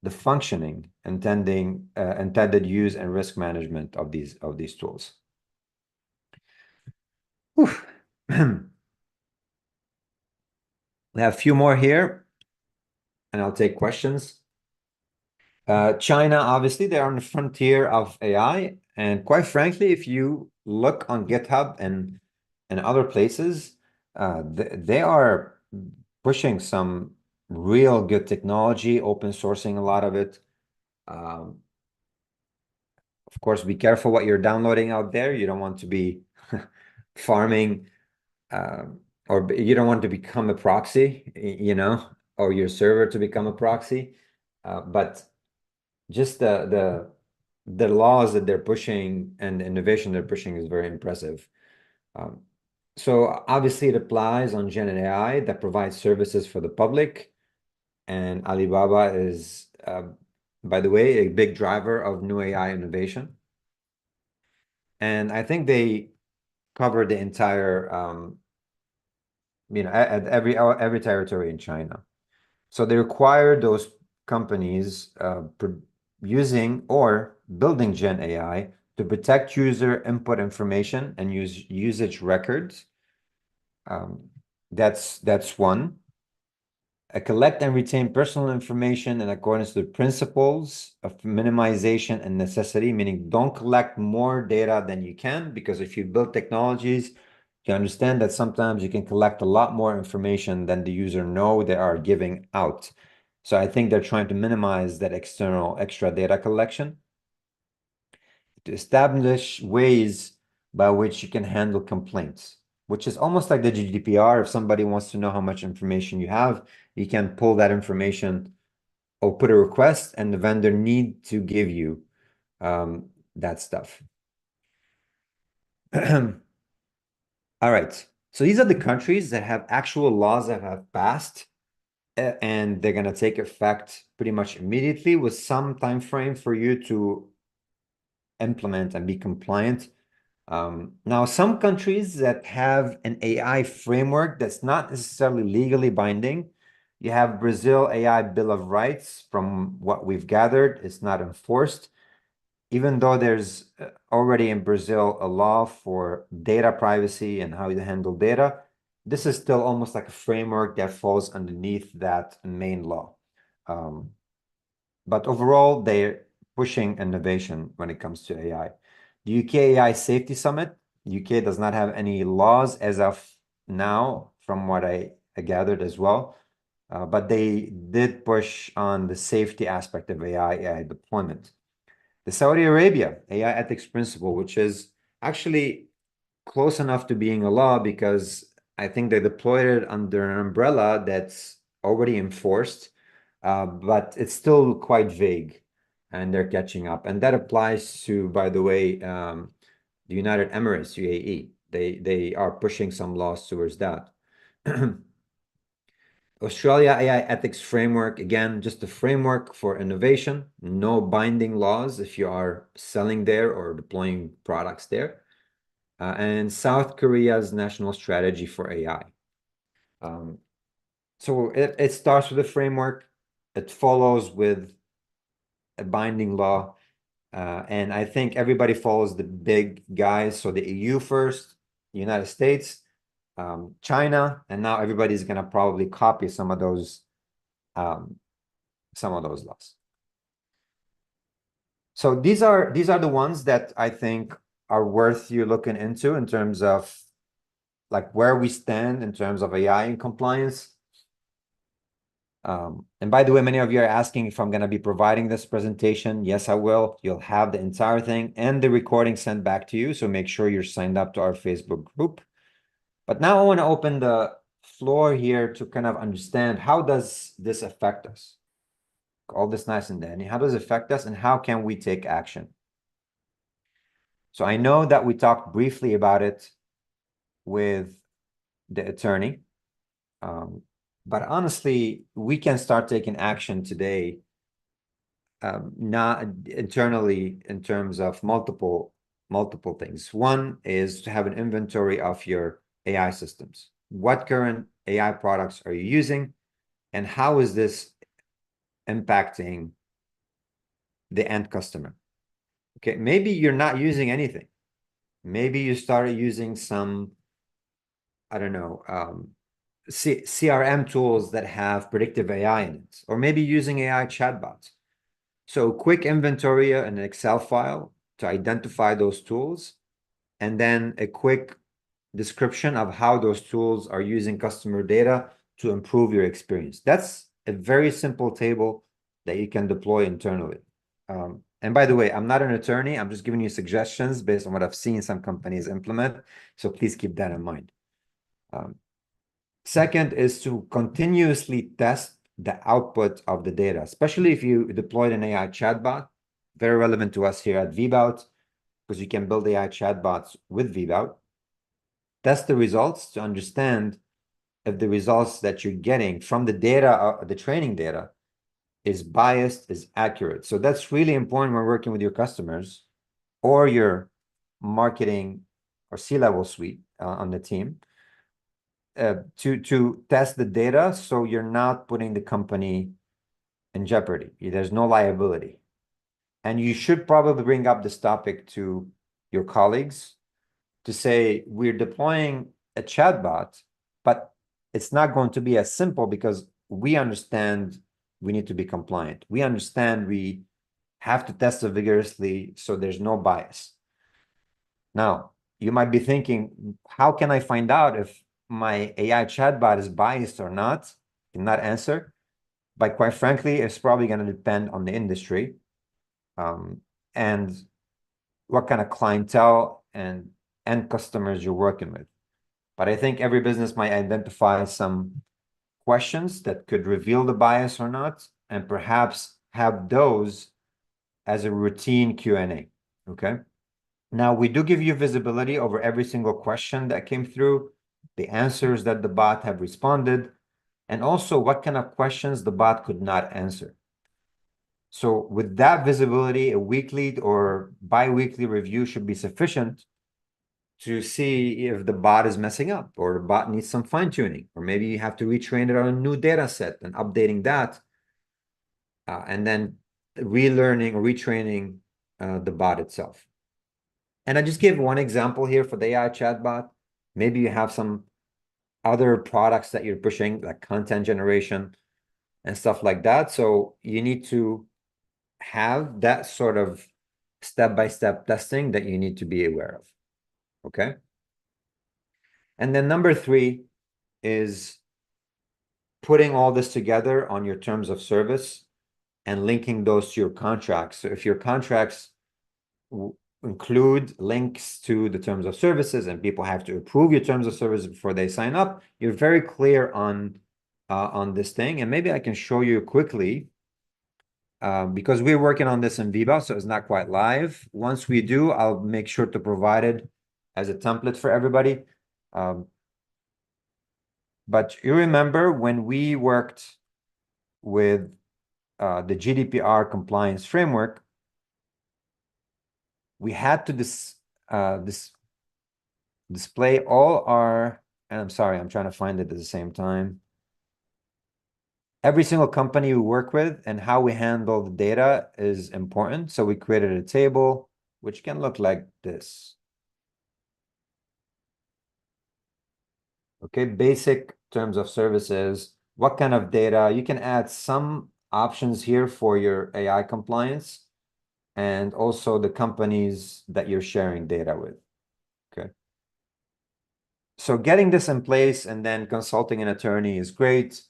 Speaker 1: the functioning, intended use and risk management of these tools. We have a few more here, and I'll take questions. China, obviously, they're on the frontier of AI, and quite frankly, if you look on GitHub and other places, they are pushing some real good technology, open sourcing a lot of it. Of course, be careful what you're downloading out there. You don't want to be farming, or you don't want to become a proxy, or your server to become a proxy. But just the laws that they're pushing and the innovation they're pushing is very impressive. So obviously it applies on Gen AI that provides services for the public. And Alibaba is, by the way, a big driver of new AI innovation. And I think they cover the entire, at every territory in China. So they require those companies using or building Gen AI to protect user input information and usage records. That's one. Collect and retain personal information in accordance with principles of minimization and necessity, meaning don't collect more data than you can, because if you build technologies, you understand that sometimes you can collect a lot more information than the user know they are giving out. So I think they're trying to minimize that extra data collection. To establish ways by which you can handle complaints, which is almost like the GDPR. If somebody wants to know how much information you have, you can pull that information or put a request, and the vendor need to give you that stuff. All right. So these are the countries that have actual laws that have passed, and they're going to take effect pretty much immediately with some time frame for you to implement and be compliant. Now, some countries that have an AI framework that's not necessarily legally binding, you have Brazil AI Bill of Rights. From what we've gathered, it's not enforced, even though there's already in Brazil a law for data privacy and how you handle data. This is still almost like a framework that falls underneath that main law. But overall, they're pushing innovation when it comes to AI. The UK AI Safety Summit, UK does not have any laws as of now, from what I gathered as well. But they did push on the safety aspect of AI deployment. The Saudi Arabia AI Ethics Principle, which is actually close enough to being a law, because I think they deployed it under an umbrella that's already enforced, but it's still quite vague, and they're catching up. And that applies to, by the way, the United Emirates, UAE. They are pushing some laws towards that. Australia AI Ethics Framework, again, just a framework for innovation, no binding laws if you are selling there or deploying products there. And South Korea's National Strategy for AI. So it starts with a framework, it follows with a binding law, and I think everybody follows the big guys. So the EU first, the United States, China, and now everybody's going to probably copy some of those laws. So these are the ones that I think are worth you looking into in terms of like where we stand in terms of AI and compliance. And by the way, many of you are asking if I'm going to be providing this presentation. Yes, I will. You'll have the entire thing and the recording sent back to you. So make sure you're signed up to our Facebook group. But now I want to open the floor here to kind of understand, how does this affect us? All this nice and dandy. How does it affect us and how can we take action? So I know that we talked briefly about it with the attorney. But honestly, we can start taking action today, not internally in terms of multiple things. One is to have an inventory of your AI systems. What current AI products are you using, and how is this impacting the end customer? Okay, maybe you're not using anything. Maybe you started using some, I don't know, CRM tools that have predictive AI in it, or maybe using AI chatbots. So quick inventory in an Excel file to identify those tools, and then a quick description of how those tools are using customer data to improve your experience. That's a very simple table that you can deploy internally. And by the way, I'm not an attorney. I'm just giving you suggestions based on what I've seen some companies implement. So please keep that in mind. Second is to continuously test the output of the data, especially if you deployed an AI chatbot, very relevant to us here at Vbout, because you can build AI chatbots with Vbout. Test the results to understand if the results that you're getting from the data, the training data, is biased, is accurate. So that's really important when working with your customers or your marketing or C-level suite on the team. To test the data so you're not putting the company in jeopardy. There's no liability. And you should probably bring up this topic to your colleagues to say, we're deploying a chatbot, but it's not going to be as simple because we understand we need to be compliant. We understand we have to test it vigorously so there's no bias. Now, you might be thinking, how can I find out if my AI chatbot is biased or not? Cannot answer. But quite frankly, it's probably going to depend on the industry and what kind of clientele and end customers you're working with. But I think every business might identify some questions that could reveal the bias or not, and perhaps have those as a routine Q&A, okay? Now, we do give you visibility over every single question that came through, the answers that the bot have responded, and also what kind of questions the bot could not answer. So with that visibility, a weekly or bi-weekly review should be sufficient to see if the bot is messing up or the bot needs some fine-tuning, or maybe you have to retrain it on a new data set and updating that, and then relearning or retraining the bot itself. And I just gave one example here for the AI chatbot. Maybe you have some other products that you're pushing, like content generation and stuff like that. So you need to have that sort of step-by-step testing that you need to be aware of. Okay. And then number 3 is putting all this together on your terms of service and linking those to your contracts. So if your contracts include links to the terms of services and people have to approve your terms of service before they sign up, you're very clear on this thing. And maybe I can show you quickly because we're working on this in Vbout, so it's not quite live. Once we do, I'll make sure to provide it as a template for everybody. But you remember when we worked with the GDPR compliance framework, we had to display all our, and I'm sorry, I'm trying to find it at the same time. Every single company we work with and how we handle the data is important. So we created a table which can look like this. Okay, basic terms of services, what kind of data? You can add some options here for your AI compliance and also the companies that you're sharing data with. Okay. So getting this in place and then consulting an attorney is great.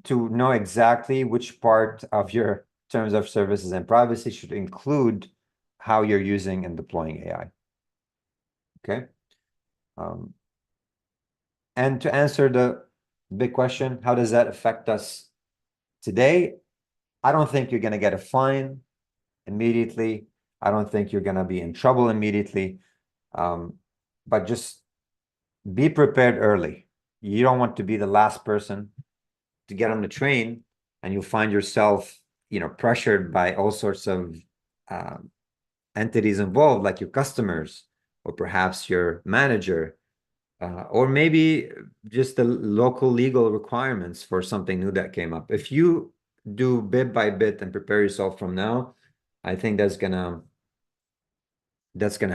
Speaker 1: To know exactly which part of your terms of services and privacy should include how you're using and deploying AI. Okay. And to answer the big question, how does that affect us today? I don't think you're going to get a fine immediately. I don't think you're going to be in trouble immediately. But just be prepared early. You don't want to be the last person to get on the train and you'll find yourself, pressured by all sorts of entities involved, like your customers or perhaps your manager, or maybe just the local legal requirements for something new that came up. If you do bit by bit and prepare yourself from now, I think that's gonna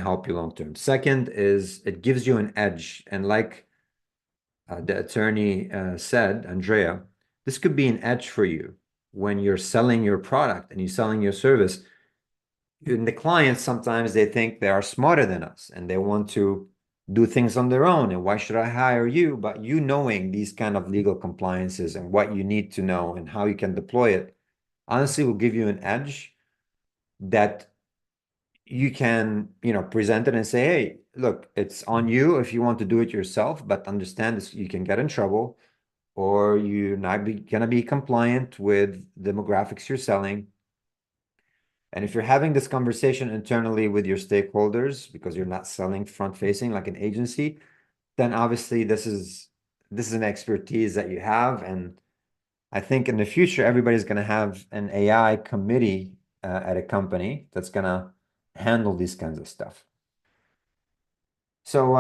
Speaker 1: help you long term. Second is it gives you an edge, and like the attorney said, Andrea, this could be an edge for you when you're selling your product and you're selling your service. And the clients, sometimes they think they are smarter than us and they want to do things on their own. And why should I hire you? But you knowing these kind of legal compliances and what you need to know and how you can deploy it, honestly, will give you an edge that you can, present it and say, hey, look, it's on you if you want to do it yourself, but understand this, you can get in trouble or you're not going to be compliant with demographics you're selling. And if you're having this conversation internally with your stakeholders because you're not selling front facing like an agency, then obviously this is an expertise that you have. And I think in the future, everybody's going to have an AI committee at a company that's going to handle these kinds of stuff. So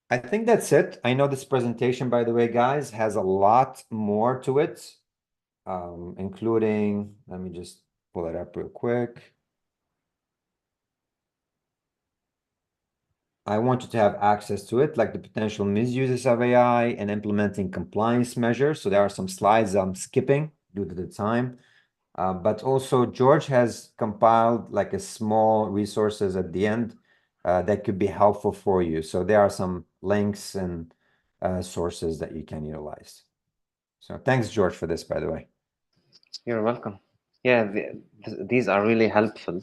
Speaker 1: I think that's it. I know this presentation, by the way, guys, has a lot more to it, including, let me just pull it up real quick. I want you to have access to it, like the potential misuses of AI and implementing compliance measures. So there are some slides I'm skipping due to the time. But also George has compiled like a small resources at the end that could be helpful for you. So there are some links and sources that you can utilize. So thanks, George, for this, by the way.
Speaker 2: You're welcome. Yeah, these are really helpful.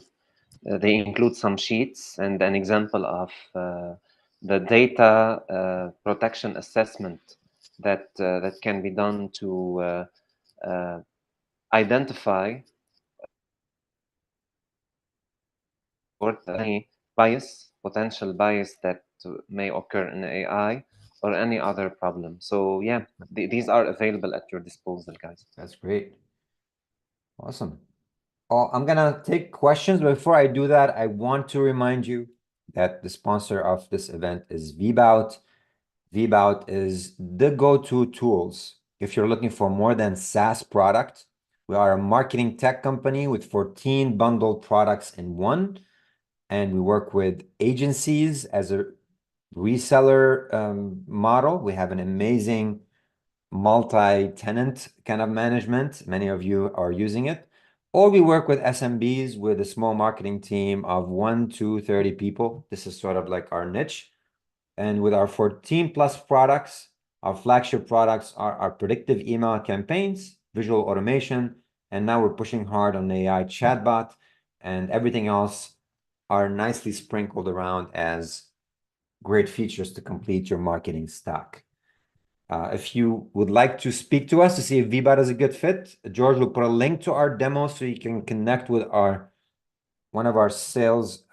Speaker 2: They include some sheets and an example of the data protection assessment that can be done to identify any potential bias that may occur in AI or any other problem. So yeah, these are available at your disposal, guys.
Speaker 1: That's great. Awesome. Oh, I'm gonna take questions. Before I do that, I want to remind you that the sponsor of this event is Vbout. Vbout is the go-to tools if you're looking for more than SaaS product. We are a marketing tech company with 14 bundled products in one, and we work with agencies as a reseller model. We have an amazing multi-tenant kind of management. Many of you are using it. Or we work with SMBs with a small marketing team of 1 to 30 people. This is sort of like our niche. And with our 14 plus products, our flagship products are our predictive email campaigns, visual automation, and now we're pushing hard on the AI chatbot, and everything else are nicely sprinkled around as great features to complete your marketing stack. If you would like to speak to us to see if Vbout is a good fit, George will put a link to our demo so you can connect with one of our sales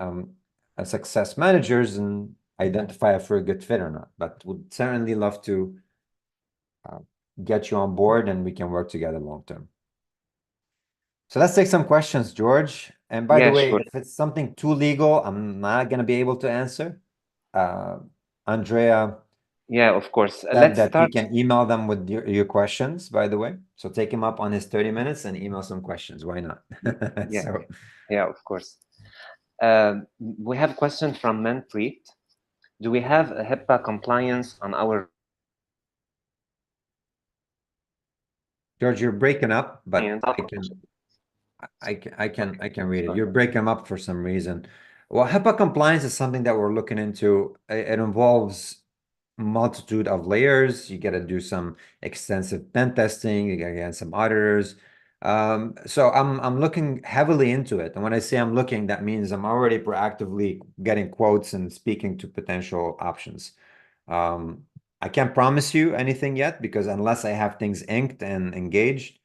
Speaker 1: success managers and identify if we're a good fit or not. But would certainly love to get you on board and we can work together long term. So let's take some questions, George. And by the way,
Speaker 2: sure.
Speaker 1: if it's something too legal, I'm not going to be able to answer. Andrea.
Speaker 2: Yeah, of course.
Speaker 1: Let's start. You can email them with your questions, by the way. So take him up on his 30 minutes and email some questions. Why not?
Speaker 2: Yeah, of course. We have a question from Manpreet. do we have a HIPAA compliance on our
Speaker 1: George, you're breaking up, but
Speaker 2: clients?
Speaker 1: I can read it. You're breaking up for some reason. Well, HIPAA compliance is something that we're looking into. It involves multitude of layers. You got to do some extensive pen testing. You got to get some auditors. So I'm looking heavily into it. And when I say I'm looking, that means I'm already proactively getting quotes and speaking to potential options. I can't promise you anything yet because unless I have things inked and engaged,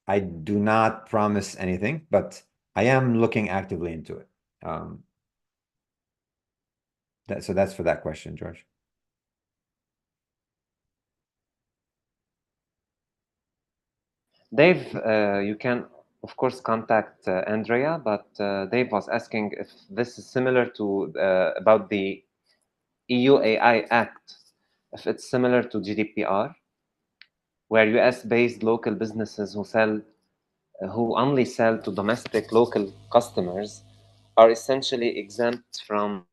Speaker 1: I do not promise anything, but I am looking actively into it. So that's for that question, George.
Speaker 2: Dave, you can of course contact Andrea, but Dave was asking if this is similar to about the EU AI Act, if it's similar to GDPR, where US-based local businesses who only sell to domestic local customers are essentially exempt from.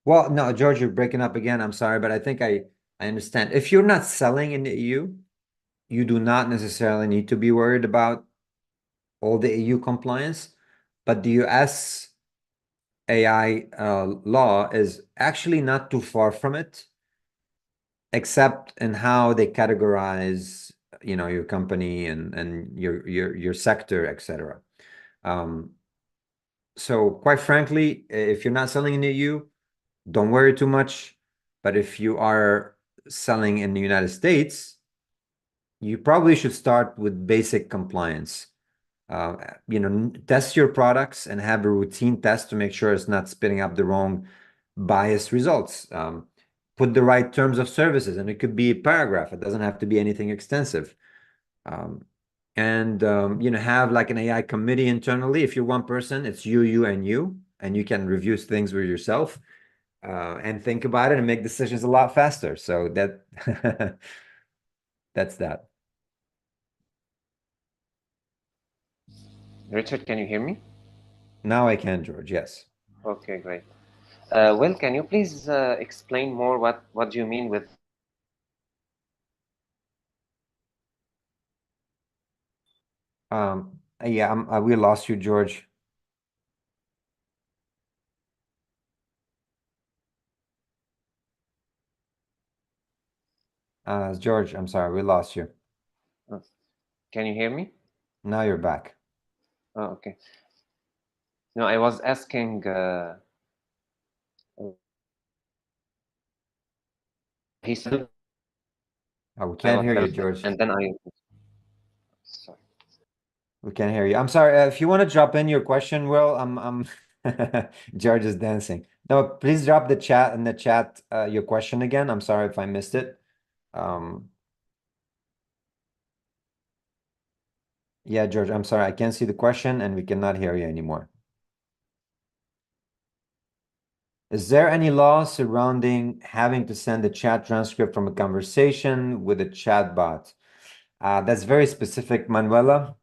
Speaker 1: Well, no, George, you're breaking up again. I'm sorry, but I think I understand. If you're not selling in the EU, you do not necessarily need to be worried about all the EU compliance, but the US AI law is actually not too far from it, except in how they categorize, your company and your sector, etc. So quite frankly, if you're not selling in the EU, don't worry too much. But if you are selling in the United States, you probably should start with basic compliance. Test your products and have a routine test to make sure it's not spitting up the wrong biased results. Put the right terms of services, and it could be a paragraph. It doesn't have to be anything extensive. And have like an AI committee internally. If you're one person, it's you, and you can review things with yourself and think about it and make decisions a lot faster. So that's that.
Speaker 2: Richard, can you hear me?
Speaker 1: Now I can, George. Yes.
Speaker 2: Okay, great. Will, can you please explain more what do you mean with
Speaker 1: Yeah, we lost you, George. George, I'm sorry, we lost you.
Speaker 2: Can you hear me?
Speaker 1: Now you're back.
Speaker 2: Oh, okay. No, I was asking he said
Speaker 1: We can't hear you, George.
Speaker 2: and then sorry.
Speaker 1: We can't hear you. I'm sorry. If you want to drop in your question, Will, I'm George is dancing. No, please drop the chat in the chat your question again. I'm sorry if I missed it. Yeah, George, I'm sorry. I can't see the question and we cannot hear you anymore. Is there any law surrounding having to send a chat transcript from a conversation with a chat bot? That's very specific, Manuela.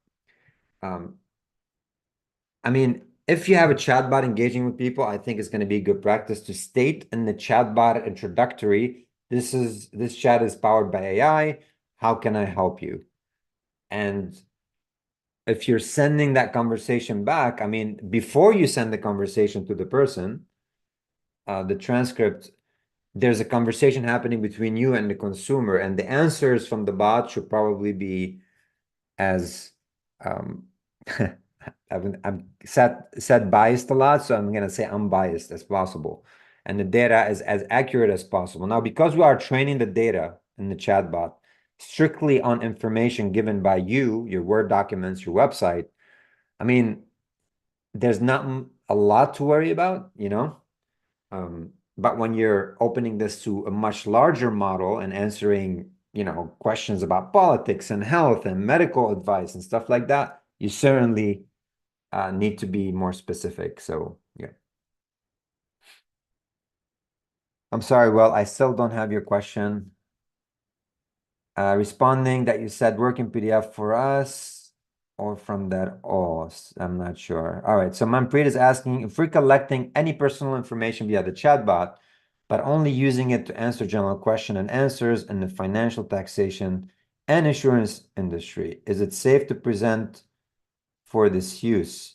Speaker 1: I mean, if you have a chatbot engaging with people, I think it's going to be good practice to state in the chatbot introductory, this chat is powered by AI. How can I help you? And if you're sending that conversation back, I mean, before you send the conversation to the person, the transcript, there's a conversation happening between you and the consumer, and the answers from the bot should probably be as I'm said biased a lot, so I'm gonna say unbiased as possible, and the data is as accurate as possible. Now, because we are training the data in the chatbot strictly on information given by you, your Word documents, your website, I mean, there's not a lot to worry about, but when you're opening this to a much larger model and answering, questions about politics and health and medical advice and stuff like that, you certainly need to be more specific. So, yeah. I'm sorry, Well, I still don't have your question. Responding that you said working PDF for us. or from that OS? I'm not sure. All right. So Manpreet is asking if we're collecting any personal information via the chatbot, but only using it to answer general question and answers in the financial, taxation, and insurance industry, is it safe to present for this use?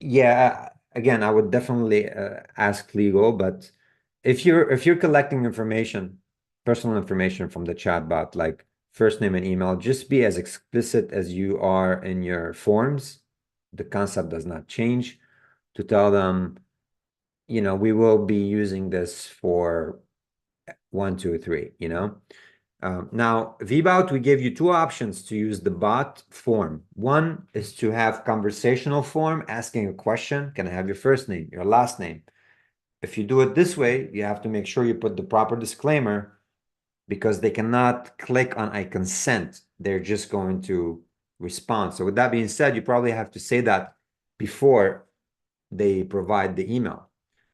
Speaker 1: Yeah, again, I would definitely ask legal, but if you're collecting information, personal information from the chatbot, like first name and email, just be as explicit as you are in your forms. The concept does not change to tell them, we will be using this for 1, 2, 3, Now, VBOT, we give you two options to use the bot form. One is to have conversational form asking a question. Can I have your first name, your last name? If you do it this way, you have to make sure you put the proper disclaimer because they cannot click on I consent. They're just going to respond. So with that being said, you probably have to say that before they provide the email.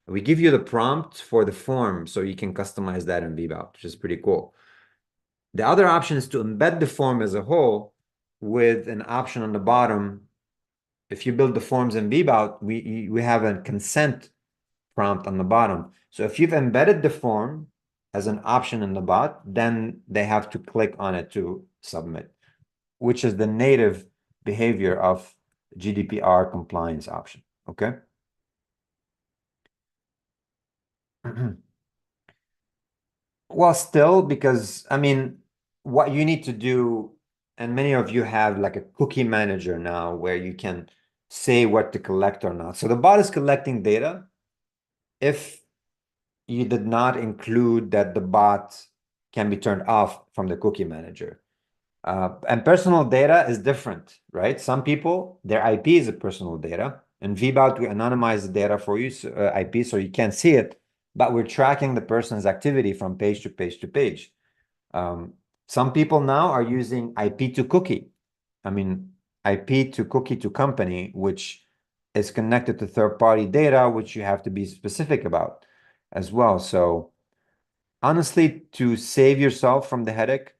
Speaker 1: We give you the prompt for the form so you can customize that in VBOT, which is pretty cool. The other option is to embed the form as a whole with an option on the bottom. If you build the forms in VBOT, we have a consent prompt on the bottom. So if you've embedded the form as an option in the bot, then they have to click on it to submit, which is the native behavior of GDPR compliance option. Okay. Well, still, because I mean, what you need to do, and many of you have like a cookie manager now where you can say what to collect or not. So the bot is collecting data. If you did not include that the bot can be turned off from the cookie manager. And personal data is different, right? Some people, their IP is a personal data. In VBOT, we anonymize the data for you, IP, so you can't see it, but we're tracking the person's activity from page to page to page. Some people now are using IP to cookie. I mean, IP to cookie to company, which is connected to third-party data, which you have to be specific about as well. So honestly, to save yourself from the headache,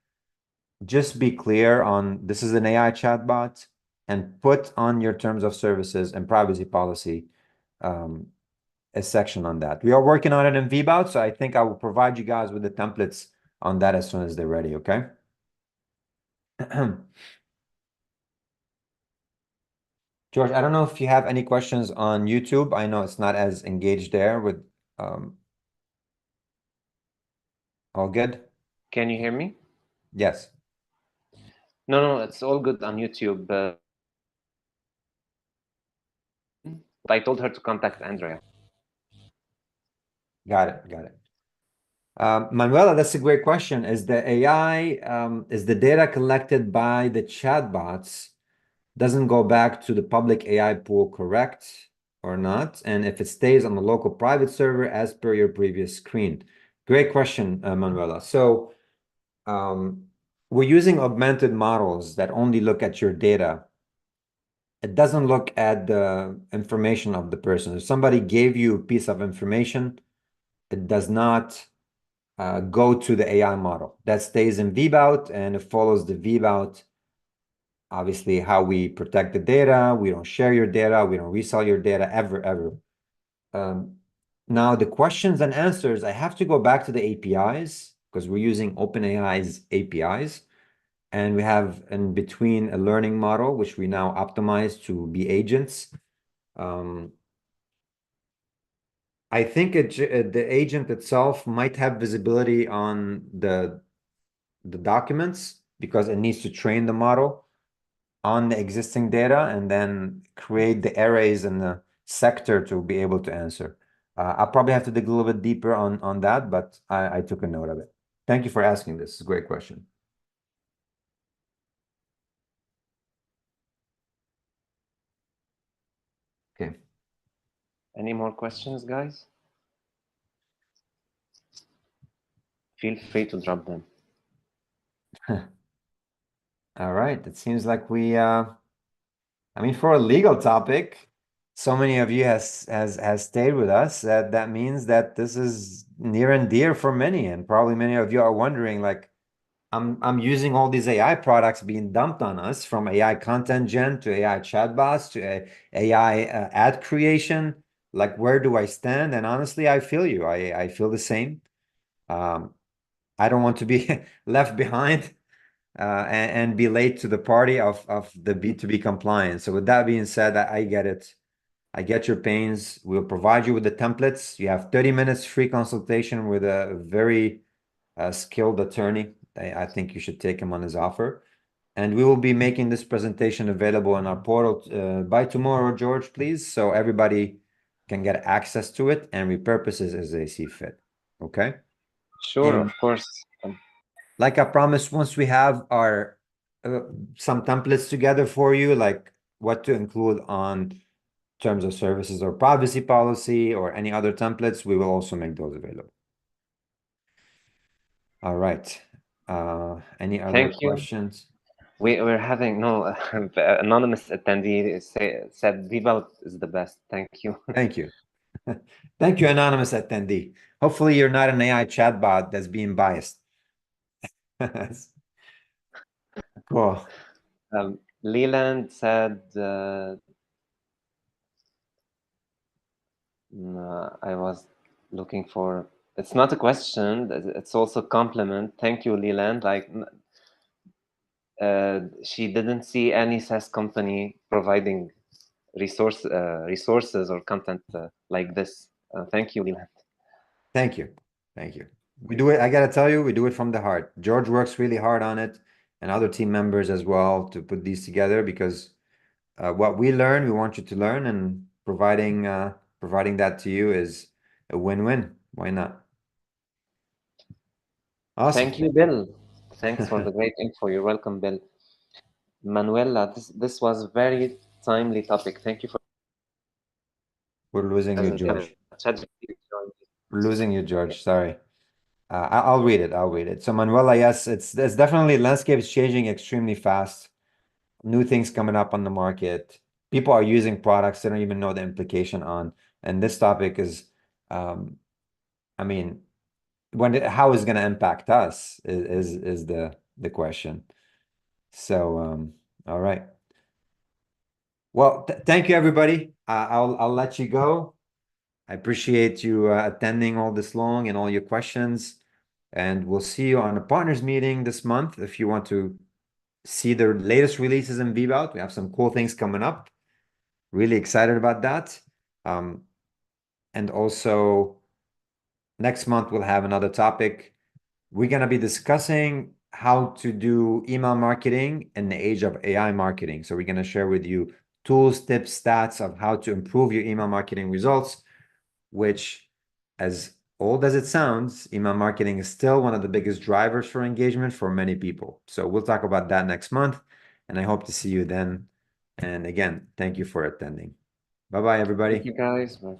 Speaker 1: just be clear on this is an AI chatbot and put on your terms of services and privacy policy a section on that. We are working on it in VBOT, so I think I will provide you guys with the templates on that as soon as they're ready, okay? George, I don't know if you have any questions on YouTube. I know it's not as engaged there with all good?
Speaker 2: Can you hear me?
Speaker 1: Yes.
Speaker 2: No, it's all good on YouTube. But I told her to contact Andrea.
Speaker 1: Got it. Manuela, that's a great question. Is the AI, is the data collected by the chatbots doesn't go back to the public AI pool, correct or not? And if it stays on the local private server as per your previous screen? Great question, Manuela. So we're using augmented models that only look at your data. It doesn't look at the information of the person. If somebody gave you a piece of information, it does not go to the AI model. That stays in VBOT and it follows the VBOT. Obviously, how we protect the data. We don't share your data. We don't resell your data ever. Now, the questions and answers, I have to go back to the APIs because we're using OpenAI's APIs. And we have in between a learning model, which we now optimize to be agents. I think the agent itself might have visibility on the documents because it needs to train the model on the existing data and then create the arrays in the sector to be able to answer. I'll probably have to dig a little bit deeper on that, but I took a note of it. Thank you for asking this. It's a great question. Okay.
Speaker 2: Any more questions, guys? Feel free to drop them.
Speaker 1: All right. It seems like we, I mean, for a legal topic, so many of you has stayed with us. That means that this is near and dear for many, and probably many of you are wondering, like, I'm using all these AI products being dumped on us, from AI content gen to AI chatbots to AI ad creation. Like, where do I stand? And honestly, I feel you. I feel the same. I don't want to be left behind and be late to the party of the B2B compliance. So with that being said, I get it. I get your pains. We'll provide you with the templates. You have 30 minutes free consultation with a very skilled attorney. I think you should take him on his offer. And we will be making this presentation available in our portal by tomorrow, George, please, so everybody can get access to it and repurpose it as they see fit. Okay?
Speaker 2: Sure,
Speaker 1: And
Speaker 2: of course.
Speaker 1: like I promised, once we have our some templates together for you, like what to include on terms of services or privacy policy or any other templates, we will also make those available. All right. Any other
Speaker 2: Thank you.
Speaker 1: questions?
Speaker 2: We're having no anonymous attendee said Viva is the best. Thank you.
Speaker 1: Thank you. Thank you, anonymous attendee. Hopefully you're not an AI chatbot that's being biased. Cool.
Speaker 2: Leland said, I was looking for, it's not a question, it's also a compliment. Thank you, Leland. Like, she didn't see any SaaS company providing resources or content like this. Thank you, Leland.
Speaker 1: Thank you. Thank you. We do it, I gotta tell you, we do it from the heart. George works really hard on it, and other team members as well, to put these together, because what we learn, we want you to learn, and providing that to you is a win-win. Why not? Awesome.
Speaker 2: Thank you, Bill. Thanks for the great info. You're welcome, Bill. Manuela, this was very timely topic. Thank you for
Speaker 1: We're losing you, George.
Speaker 2: ChatGPT.
Speaker 1: We're losing you, George. Sorry. I'll read it. I'll read it. So Manuela, yes, it's definitely, landscape is changing extremely fast. New things coming up on the market. People are using products they don't even know the implication on. And this topic is, I mean, how is it going to impact us is the question. So, all right. Well, thank you, everybody. I'll let you go. I appreciate you attending all this long and all your questions. And we'll see you on a partners meeting this month. If you want to see the latest releases in Vivout, we have some cool things coming up. Really excited about that. And also next month, we'll have another topic. We're going to be discussing how to do email marketing in the age of AI marketing. So we're going to share with you tools, tips, stats of how to improve your email marketing results, which, as old as it sounds, email marketing is still one of the biggest drivers for engagement for many people. So we'll talk about that next month, and I hope to see you then. And again, thank you for attending. Bye-bye, everybody.
Speaker 2: Thank you, guys. Bye.